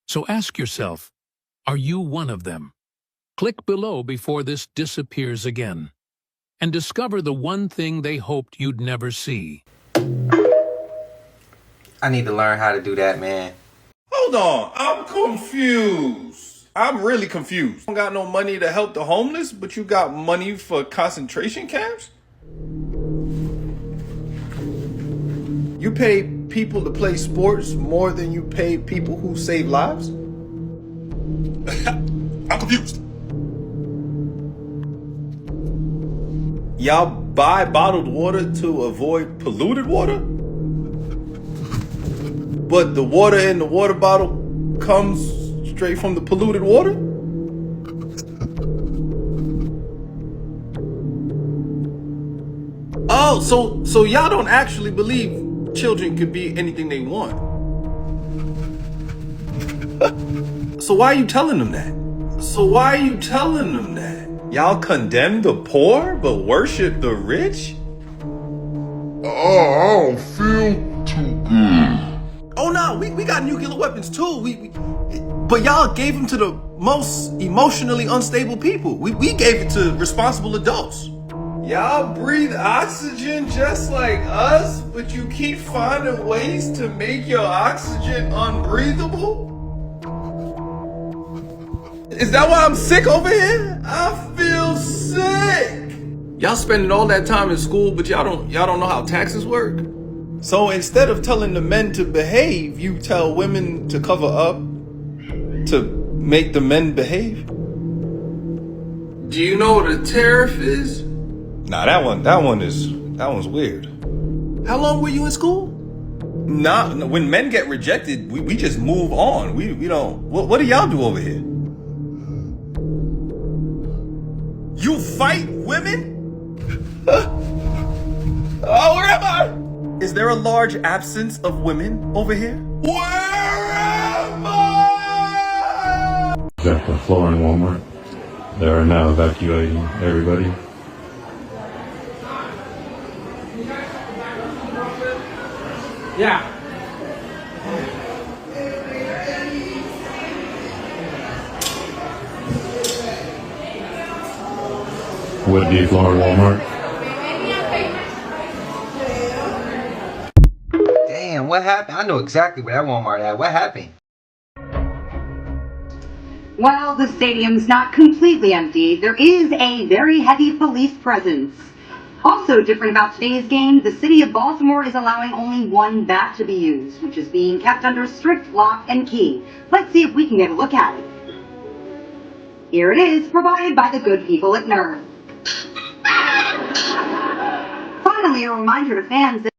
So ask yourself, are you one of them? Click below before this disappears again, and discover the one thing they hoped you'd never see. I need to learn how to do that, man. Hold on, I'm confused. I'm really confused. You don't got no money to help the homeless, but you got money for concentration camps? You pay people to play sports more than you pay people who save lives? I'm confused. Y'all buy bottled water to avoid polluted water? But the water in the water bottle comes straight from the polluted water? Oh, so y'all don't actually believe children could be anything they want. So why are you telling them that? Y'all condemn the poor but worship the rich? Oh, I don't feel too good. Oh no, we got nuclear weapons too. But y'all gave them to the most emotionally unstable people. We gave it to responsible adults. Y'all breathe oxygen just like us, but you keep finding ways to make your oxygen unbreathable? Is that why I'm sick over here? I feel sick. Y'all spending all that time in school, but y'all don't know how taxes work? So instead of telling the men to behave, you tell women to cover up to make the men behave? Do you know what a tariff is? Nah, that one's weird. How long were you in school? Nah, when men get rejected, we just move on. We don't. What do y'all do over here? You fight women? Oh, where am I? Is there a large absence of women over here? Where am I? Got the floor in Walmart. They are now evacuating everybody. Yeah. Whitby floor in Walmart. Damn, what happened? I know exactly where that Walmart at. What happened? While the stadium's not completely empty, there is a very heavy police presence. Also different about today's game, the city of Baltimore is allowing only one bat to be used, which is being kept under strict lock and key. Let's see if we can get a look at it. Here it is, provided by the good people at Nerve. Finally, a reminder to fans that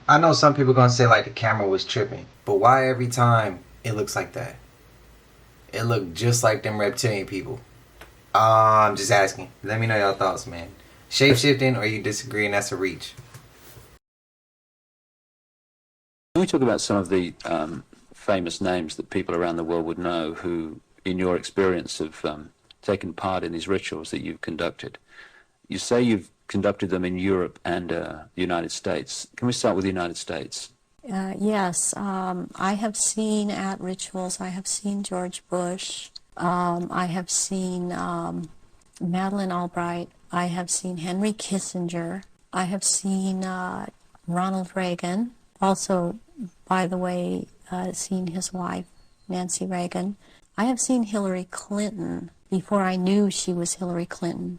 I know some people gonna say like the camera was tripping, but why every time it looks like that? It looked just like them reptilian people. I'm just asking. Let me know your thoughts, man. Shape-shifting, or you disagree and that's a reach? Can we talk about some of the famous names that people around the world would know who, in your experience, have taken part in these rituals that you've conducted? You say you've conducted them in Europe and the United States. Can we start with the United States? Yes, I have seen at rituals, I have seen George Bush, I have seen Madeleine Albright, I have seen Henry Kissinger, I have seen Ronald Reagan, also, by the way, seen his wife, Nancy Reagan. I have seen Hillary Clinton before I knew she was Hillary Clinton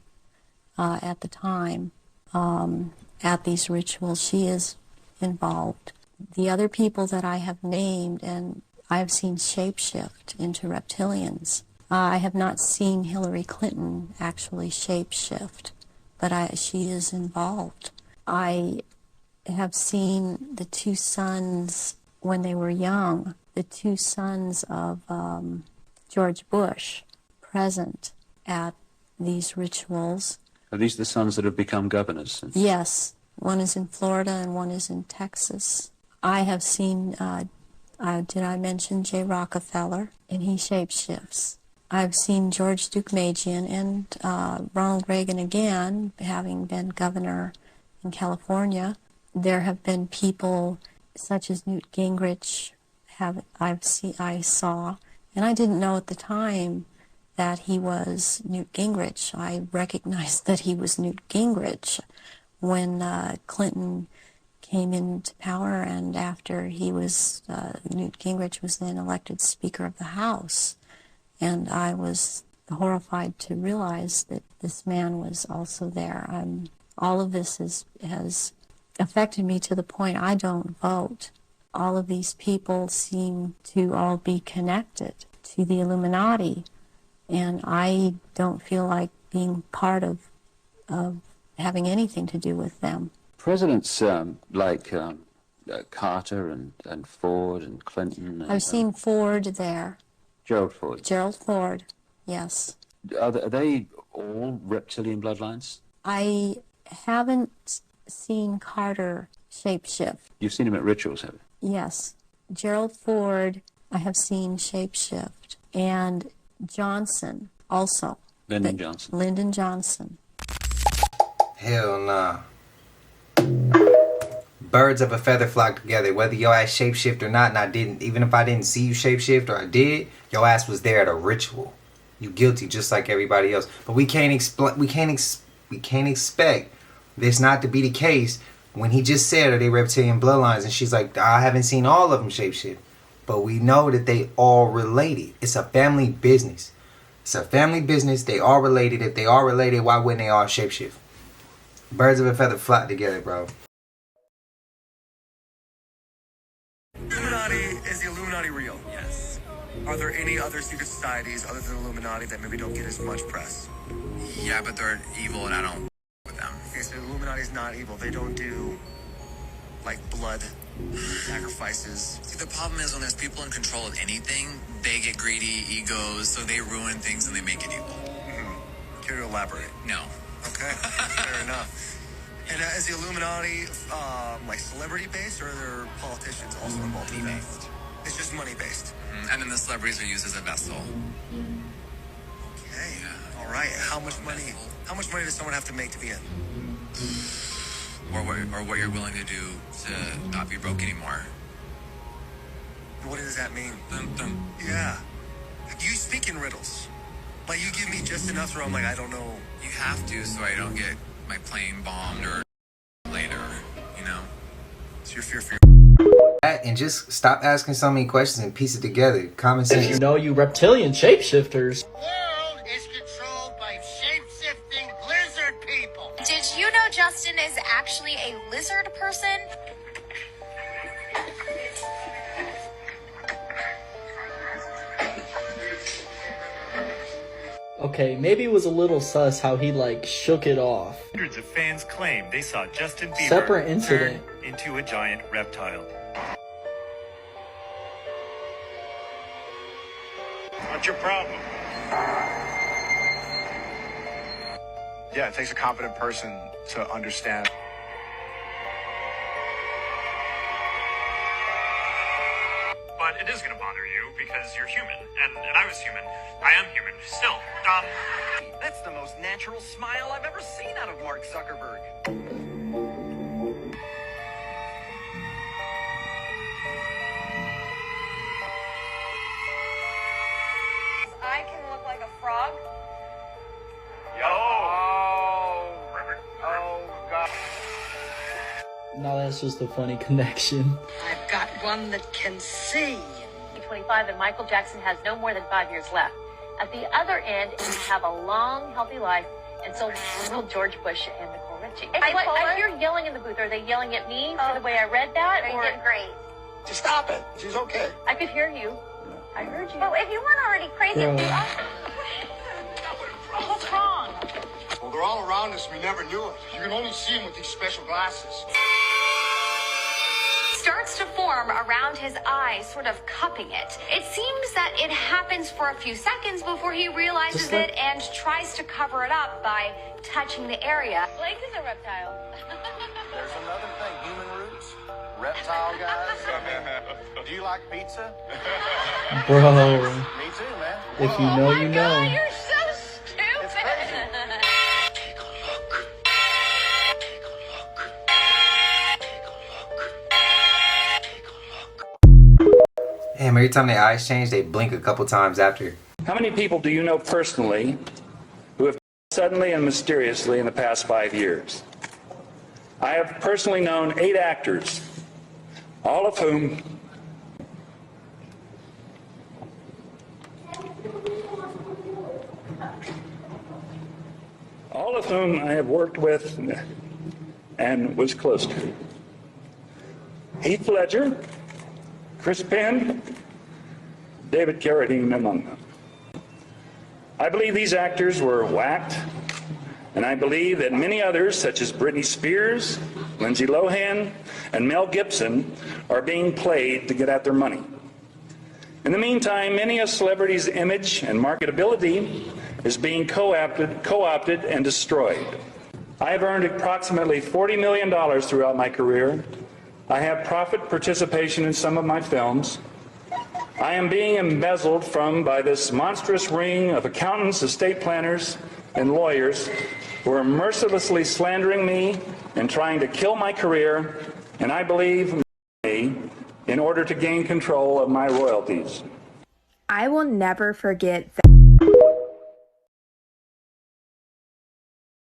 at the time. At these rituals, she is involved. The other people that I have named, and I have seen shapeshift into reptilians. I have not seen Hillary Clinton actually shapeshift, but she is involved. I have seen the two sons when they were young, the two sons of George Bush present at these rituals. Are these the sons that have become governors? Yes, one is in Florida and one is in Texas. I have seen, did I mention Jay Rockefeller? And he shapeshifts. I've seen George Deukmejian and Ronald Reagan again, having been governor in California. There have been people such as Newt Gingrich I saw, and I didn't know at the time that he was Newt Gingrich. I recognized that he was Newt Gingrich when Clinton came into power, and after he was, Newt Gingrich was then elected Speaker of the House. And I was horrified to realize that this man was also there. All of this has affected me to the point I don't vote. All of these people seem to all be connected to the Illuminati, and I don't feel like being part of having anything to do with them. Presidents like Carter and Ford and Clinton. I've seen Ford there. Gerald Ford. Gerald Ford, yes. Are they all reptilian bloodlines? I haven't seen Carter shapeshift. You've seen him at rituals, have you? Yes. Gerald Ford, I have seen shapeshift. And Johnson, also. Lyndon Johnson. Lyndon Johnson. Hell nah. Birds of a feather flock together. Whether your ass shapeshift or not, and I didn't, even if I didn't see you shapeshift or I did, your ass was there at a ritual. You guilty just like everybody else. But we can't expect this not to be the case when he just said are they reptilian bloodlines, and she's like, I haven't seen all of them shapeshift. But we know that they all related. It's a family business. It's a family business. They all related. If they all related, why wouldn't they all shapeshift? Birds of a feather flock together, bro. Illuminati, is the Illuminati real? Yes. Are there any other secret societies other than Illuminati that maybe don't get as much press? Yeah, but they're evil and I don't with them. Okay, so Illuminati's not evil. They don't do, like, blood sacrifices. See, the problem is when there's people in control of anything, they get greedy, egos, so they ruin things and they make it evil. Mm-hmm. Care to elaborate? No. Okay, fair enough. And is the Illuminati, like, celebrity-based, or are there politicians also involved in that? It's just money-based. Mm-hmm. And then the celebrities are used as a vessel. Okay, all right. How much money does someone have to make to be in? Or what you're willing to do to not be broke anymore. What does that mean? Dun, dun. Yeah. You speak in riddles. Like, you give me just enough where I'm like, I don't know. You have to, so I don't get my plane bombed or later, you know? It's your fear for And just stop asking so many questions and piece it together. Common sense. You know, you reptilian shapeshifters. Is controlled by shape-shifting lizard people. Did you know Justin is actually a lizard person? Okay, maybe it was a little sus how he, like, shook it off. Hundreds of fans claim they saw Justin Bieber Separate incident. turn into a giant reptile. What's your problem? Yeah, it takes a competent person to understand. But it is going to bother you because you're human, and I was human. I am human, still. That's the most natural smile I've ever seen out of Mark Zuckerberg. I can look like a frog. Oh, God. No, that's just a funny connection. I've got one that can see. 25 and Michael Jackson has no more than 5 years left. At the other end, you have a long, healthy life, and so will George Bush and Nicole Richie. I hear yelling in the booth. Are they yelling at me for the way I read that? Or you did great. Just stop it. She's okay. I could hear you. I heard you. Well, if you weren't already crazy, What's wrong? Well, they're all around us. We never knew it. You can only see them with these special glasses. starts to form around his eyes, sort of cupping it. It seems that it happens for a few seconds before he realizes it and tries to cover it up by touching the area. Blake is a reptile. There's another thing, human roots, reptile guys. Do you like pizza? Bro. Me too, man. If you know, you know. God, you're so stupid. Damn, every time their eyes change, they blink a couple times after. How many people do you know personally who have suddenly and mysteriously in the past 5 years? I have personally known 8 actors, all of whom I have worked with and was close to. Heath Ledger, Chris Penn, David Carradine among them. I believe these actors were whacked, and I believe that many others, such as Britney Spears, Lindsay Lohan, and Mel Gibson, are being played to get at their money. In the meantime, many a celebrity's image and marketability is being co-opted and destroyed. I have earned approximately $40 million throughout my career. I have profit participation in some of my films. I am being embezzled from by this monstrous ring of accountants, estate planners, and lawyers who are mercilessly slandering me and trying to kill my career, and I believe me, in order to gain control of my royalties. I will never forget that.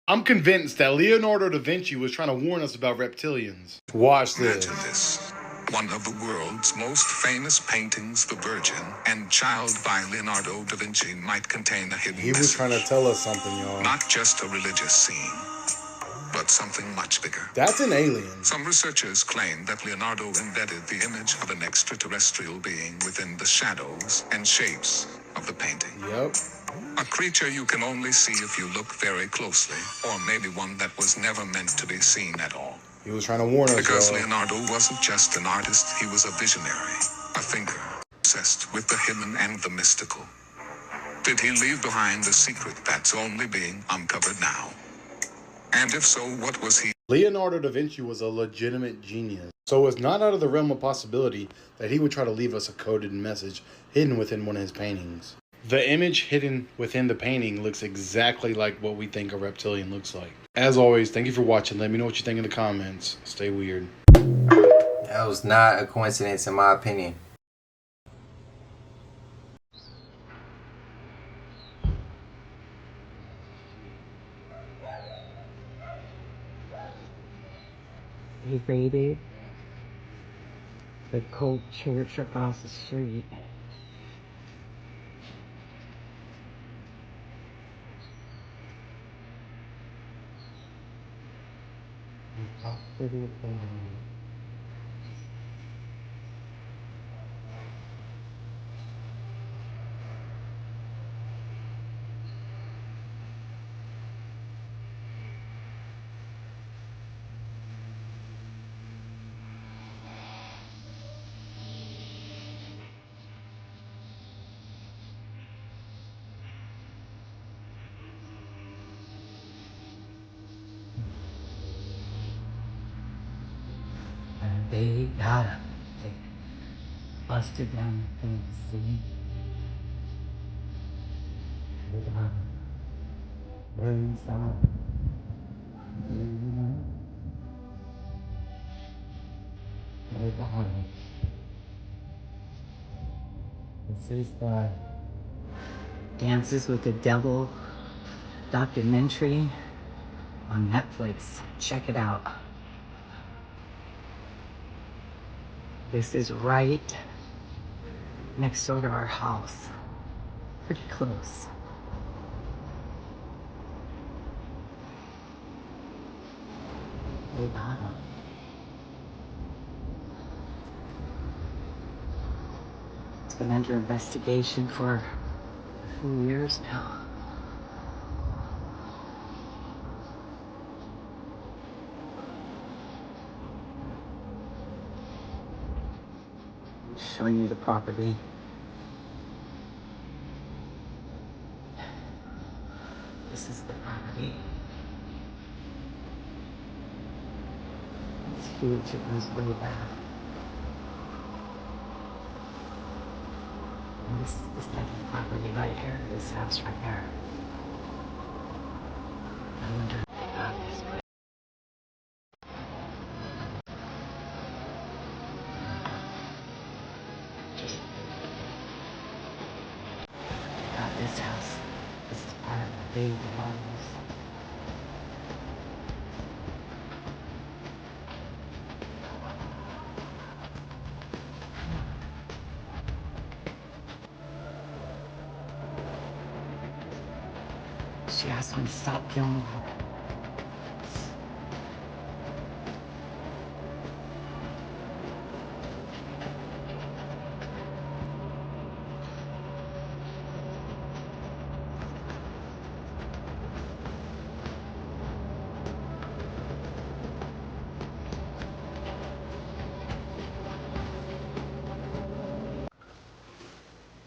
I'm convinced that Leonardo Da Vinci was trying to warn us about reptilians. Watch this. Imagine this. One of the world's most famous paintings, The Virgin and Child by Leonardo da Vinci, might contain a hidden message. He was trying to tell us something, y'all. Not just a religious scene, but something much bigger. That's an alien. Some researchers claim that Leonardo embedded the image of an extraterrestrial being within the shadows and shapes of the painting. Yep. A creature you can only see if you look very closely, or maybe one that was never meant to be seen at all. He was trying to warn us, Because y'all. Leonardo wasn't just an artist, he was a visionary, a thinker, obsessed with the hidden and the mystical. Did he leave behind the secret that's only being uncovered now? And if so, what was he? Leonardo da Vinci was a legitimate genius. So it's not out of the realm of possibility that he would try to leave us a coded message hidden within one of his paintings. The image hidden within the painting looks exactly like what we think a reptilian looks like. As always, thank you for watching. Let me know what you think in the comments. Stay weird. That was not a coincidence in my opinion. He raided the Colt Church across the street. They gotta. They busted down the thing, see? They gotta burn some. They gotta. This is the Dances with the Devil documentary on Netflix. Check it out. This is right next door to our house. Pretty close. They got him. It's been under investigation for a few years now. Showing you the property. This is the property. It's huge, it goes way back. And this is the second property right here, this house right here. I wonder if they got this way. They got this house. This is part of the big house. She asked me to stop filming her.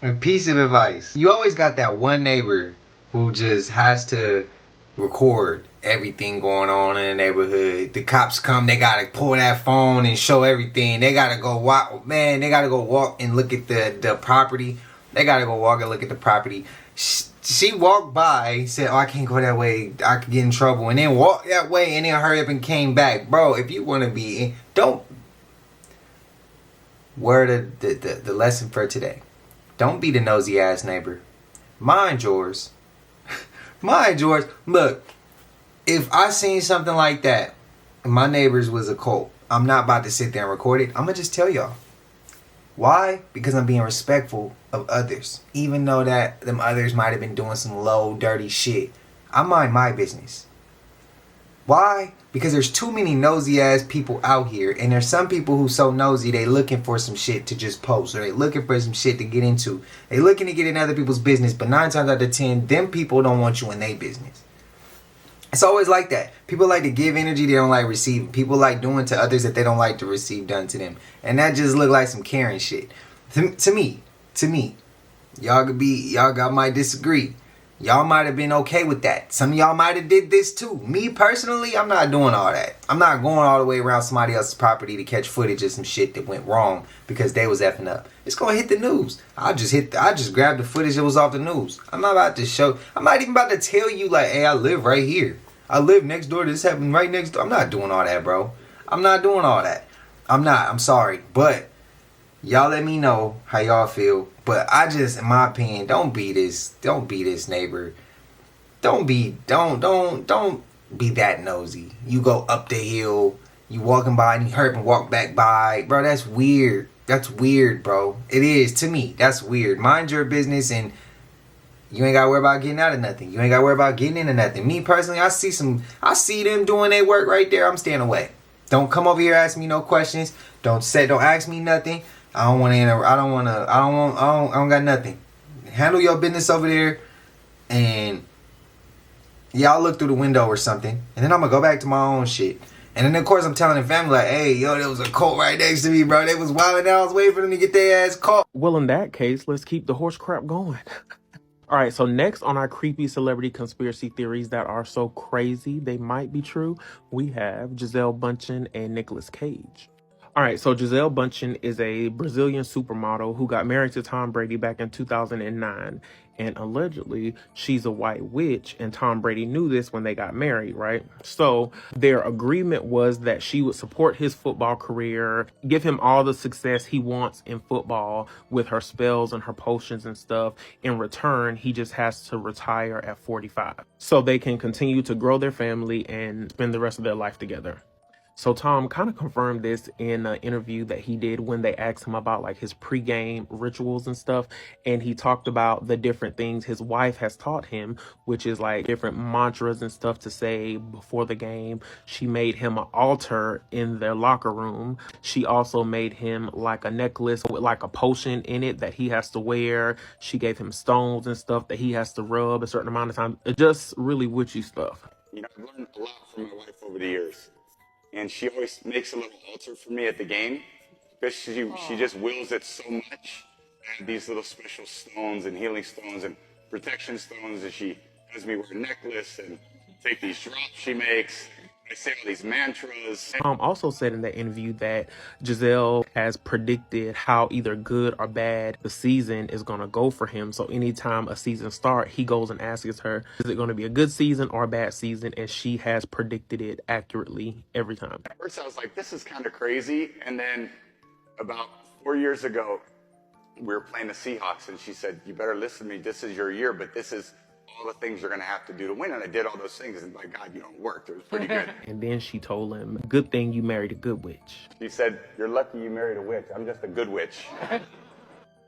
A piece of advice. You always got that one neighbor who just has to record everything going on in the neighborhood. The cops come, they gotta pull that phone and show everything. They gotta go walk, man, they gotta go walk and look at the property. They gotta go walk and look at the property. She walked by, said, oh, I can't go that way, I could get in trouble. And then walked that way and then hurry up and came back. Bro, if you wanna be, don't. Word of the lesson for today. Don't be the nosy ass neighbor. Mind yours. Mind yours. Look, if I seen something like that and my neighbors was a cult, I'm not about to sit there and record it. I'm going to just tell y'all. Why? Because I'm being respectful of others. Even though that them others might have been doing some low, dirty shit. I mind my business. Why? Because there's too many nosy ass people out here. And there's some people who so nosy they looking for some shit to just post. Or they looking for some shit to get into. They looking to get in other people's business. But 9 times out of 10, them people don't want you in their business. It's always like that. People like to give energy they don't like receiving. People like doing to others that they don't like to receive done to them. And that just look like some caring shit. To me. Y'all might disagree. Y'all might have been okay with that. Some of y'all might have did this too. Me personally, I'm not doing all that. I'm not going all the way around somebody else's property to catch footage of some shit that went wrong because they was effing up. It's gonna hit the news. I just grabbed the footage that was off the news. I'm not about to show. I'm not even about to tell you like, hey, I live right here. I live next door to this happened right next door. I'm not doing all that, bro. I'm not doing all that. I'm not. I'm sorry, but y'all let me know how y'all feel. But I just, in my opinion, don't be this neighbor. Don't be that nosy. You go up the hill, you walking by and you hurt and walk back by. Bro, that's weird. That's weird, bro. It is, to me. That's weird. Mind your business and you ain't gotta worry about getting out of nothing. You ain't gotta worry about getting into nothing. Me personally, I see them doing their work right there. I'm staying away. Don't come over here ask me no questions. Don't ask me nothing. I don't got nothing. Handle your business over there and y'all look through the window or something. And then I'm gonna go back to my own shit. And then of course I'm telling the family like, hey, yo, there was a cult right next to me, bro. They was wilding out. I was waiting for them to get their ass caught. Well, in that case, let's keep the horse crap going. All right, so next on our creepy celebrity conspiracy theories that are so crazy they might be true, we have Gisele Bündchen and Nicolas Cage. All right, so Gisele Bündchen is a Brazilian supermodel who got married to Tom Brady back in 2009. And allegedly, she's a white witch, and Tom Brady knew this when they got married, right? So their agreement was that she would support his football career, give him all the success he wants in football with her spells and her potions and stuff. In return, he just has to retire at 45 so they can continue to grow their family and spend the rest of their life together. So Tom kind of confirmed this in an interview that he did when they asked him about like his pregame rituals and stuff. And he talked about the different things his wife has taught him, which is like different mantras and stuff to say before the game. She made him an altar in their locker room. She also made him like a necklace with like a potion in it that he has to wear. She gave him stones and stuff that he has to rub a certain amount of time. Just really witchy stuff. You know, I've learned a lot from my wife over the years. And she always makes a little altar for me at the game because she just wills it so much. I have these little special stones and healing stones and protection stones, and she has me wear a necklace and take these drops she makes. I say all these mantras. Tom also said in that interview that Gisele has predicted how either good or bad the season is going to go for him. So anytime a season starts, he goes and asks her, is it going to be a good season or a bad season? And she has predicted it accurately every time. At first I was like, this is kind of crazy. And then about 4 years ago, we were playing the Seahawks, and she said, you better listen to me. This is your year, but this is all the things you're going to have to do to win. And I did all those things, and by God, you know, it worked. It was pretty good. And then she told him, good thing you married a good witch. She said, you're lucky you married a witch. I'm just a good witch.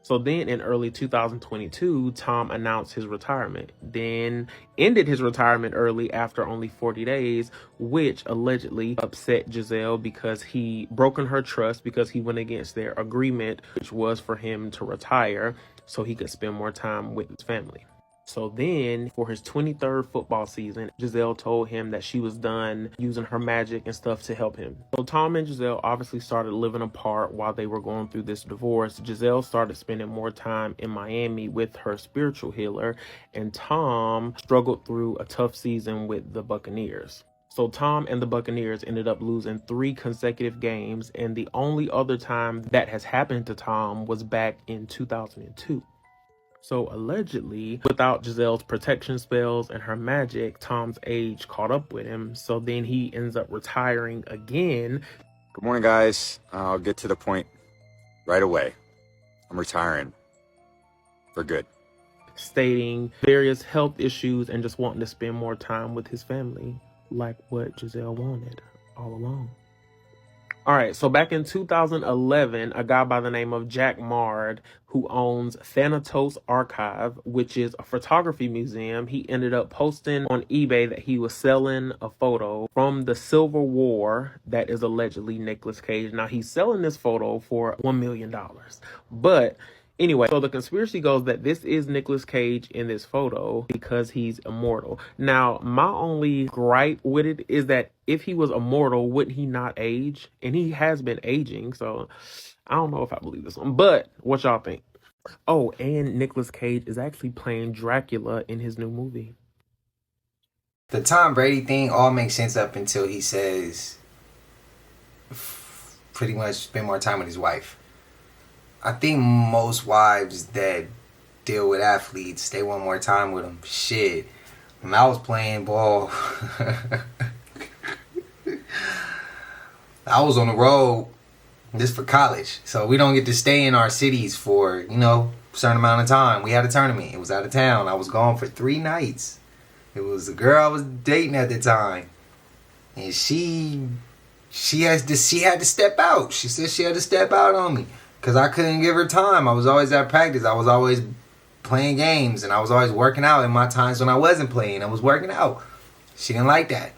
So then in early 2022, Tom announced his retirement, then ended his retirement early after only 40 days, which allegedly upset Gisele because he broken her trust because he went against their agreement, which was for him to retire so he could spend more time with his family. So then for his 23rd football season, Gisele told him that she was done using her magic and stuff to help him. So Tom and Gisele obviously started living apart while they were going through this divorce. Gisele started spending more time in Miami with her spiritual healer, and Tom struggled through a tough season with the Buccaneers. So Tom and the Buccaneers ended up losing 3 consecutive games, and the only other time that has happened to Tom was back in 2002. So allegedly, without Gisele's protection spells and her magic, Tom's age caught up with him. So then he ends up retiring again. Good morning, guys. I'll get to the point right away. I'm retiring for good. Stating various health issues and just wanting to spend more time with his family, like what Gisele wanted all along. All right, so back in 2011, a guy by the name of Jack Mard, who owns Thanatos Archive, which is a photography museum, he ended up posting on eBay that he was selling a photo from the Civil War that is allegedly Nicolas Cage. Now, he's selling this photo for $1 million. But anyway, so the conspiracy goes that this is Nicolas Cage in this photo because he's immortal. Now, my only gripe with it is that if he was immortal, wouldn't he not age? And he has been aging, so I don't know if I believe this one. But what y'all think? Oh, and Nicolas Cage is actually playing Dracula in his new movie. The Tom Brady thing all makes sense up until he says pretty much spend more time with his wife. I think most wives that deal with athletes, they want more time with them. Shit. When I was playing ball, I was on the road just for college. So we don't get to stay in our cities for, you know, a certain amount of time. We had a tournament. It was out of town. I was gone for 3 nights. It was the girl I was dating at the time. And she had to step out. She said she had to step out on me. Because I couldn't give her time. I was always at practice. I was always playing games. And I was always working out in my times when I wasn't playing. I was working out. She didn't like that.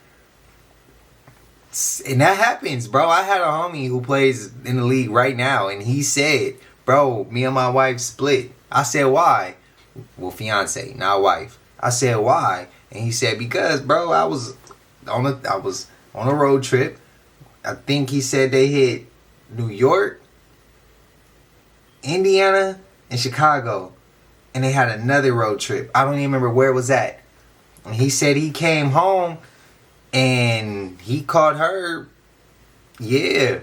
And that happens, bro. I had a homie who plays in the league right now. And he said, bro, me and my wife split. I said, why? Well, fiance, not wife. I said, why? And he said, because, bro, I was on a road trip. I think he said they hit New York, Indiana, and Chicago, and they had another road trip. I don't even remember where it was at. And he said he came home and he caught her. Yeah.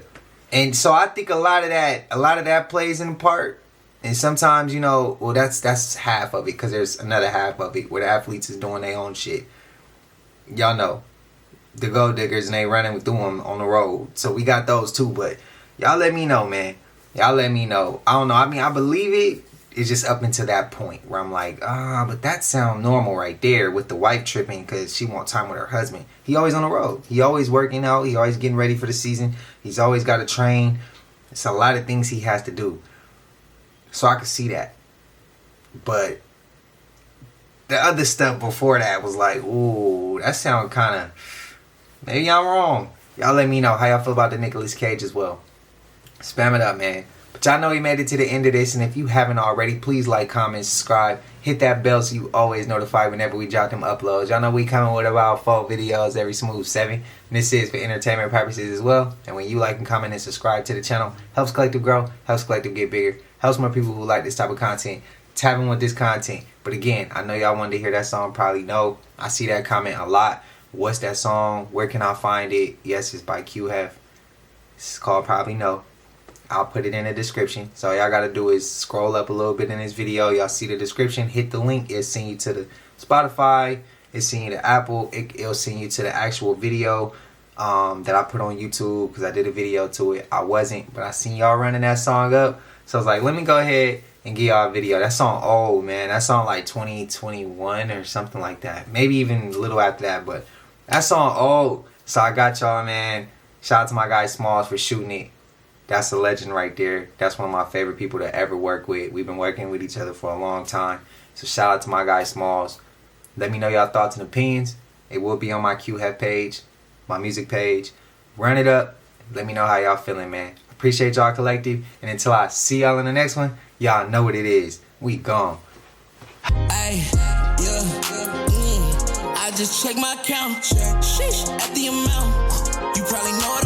And so I think a lot of that plays in part. And sometimes, you know, well, that's half of it, because there's another half of it where the athletes is doing their own shit. Y'all know, the gold diggers, and they running through them on the road. So we got those too. But y'all let me know, man. Y'all let me know. I don't know. I mean, I believe it. It's just up until that point where I'm like, but that sound normal right there with the wife tripping because she want time with her husband. He always on the road. He always working out. He always getting ready for the season. He's always got to train. It's a lot of things he has to do. So I could see that. But the other stuff before that was like, ooh, that sound kind of, maybe I'm wrong. Y'all let me know how y'all feel about the Nicolas Cage as well. Spam it up, man. But y'all know he made it to the end of this, and if you haven't already, please like, comment, subscribe, hit that bell so you always notified whenever we drop them uploads. Y'all know we coming with about 4 videos every smooth 7, and this is for entertainment purposes as well. And when you like and comment and subscribe to the channel, helps Collective grow, helps Collective get bigger, helps more people who like this type of content tap in with this content. But again, I know y'all wanted to hear that song, probably know. I see that comment a lot. What's that song? Where can I find it? Yes, it's by QHeff. It's called Probably Know. I'll put it in the description. So all y'all gotta do is scroll up a little bit in this video. Y'all see the description. Hit the link. It'll send you to the Spotify. It'll send you to Apple. It'll send you to the actual video that I put on YouTube, because I did a video to it. I wasn't, but I seen y'all running that song up. So I was like, let me go ahead and give y'all a video. That song old, man. That song like 2021 or something like that. Maybe even a little after that, but that song old. So I got y'all, man. Shout out to my guy Smalls for shooting it. That's a legend right there. That's one of my favorite people to ever work with. We've been working with each other for a long time. So shout out to my guy Smalls. Let me know y'all thoughts and opinions. It will be on my QHeff page, my music page. Run it up. Let me know how y'all feeling, man. Appreciate y'all, Collective. And until I see y'all in the next one, y'all know what it is. We gone. Ay, yeah, I just check my count. Sheesh, at the amount. You probably know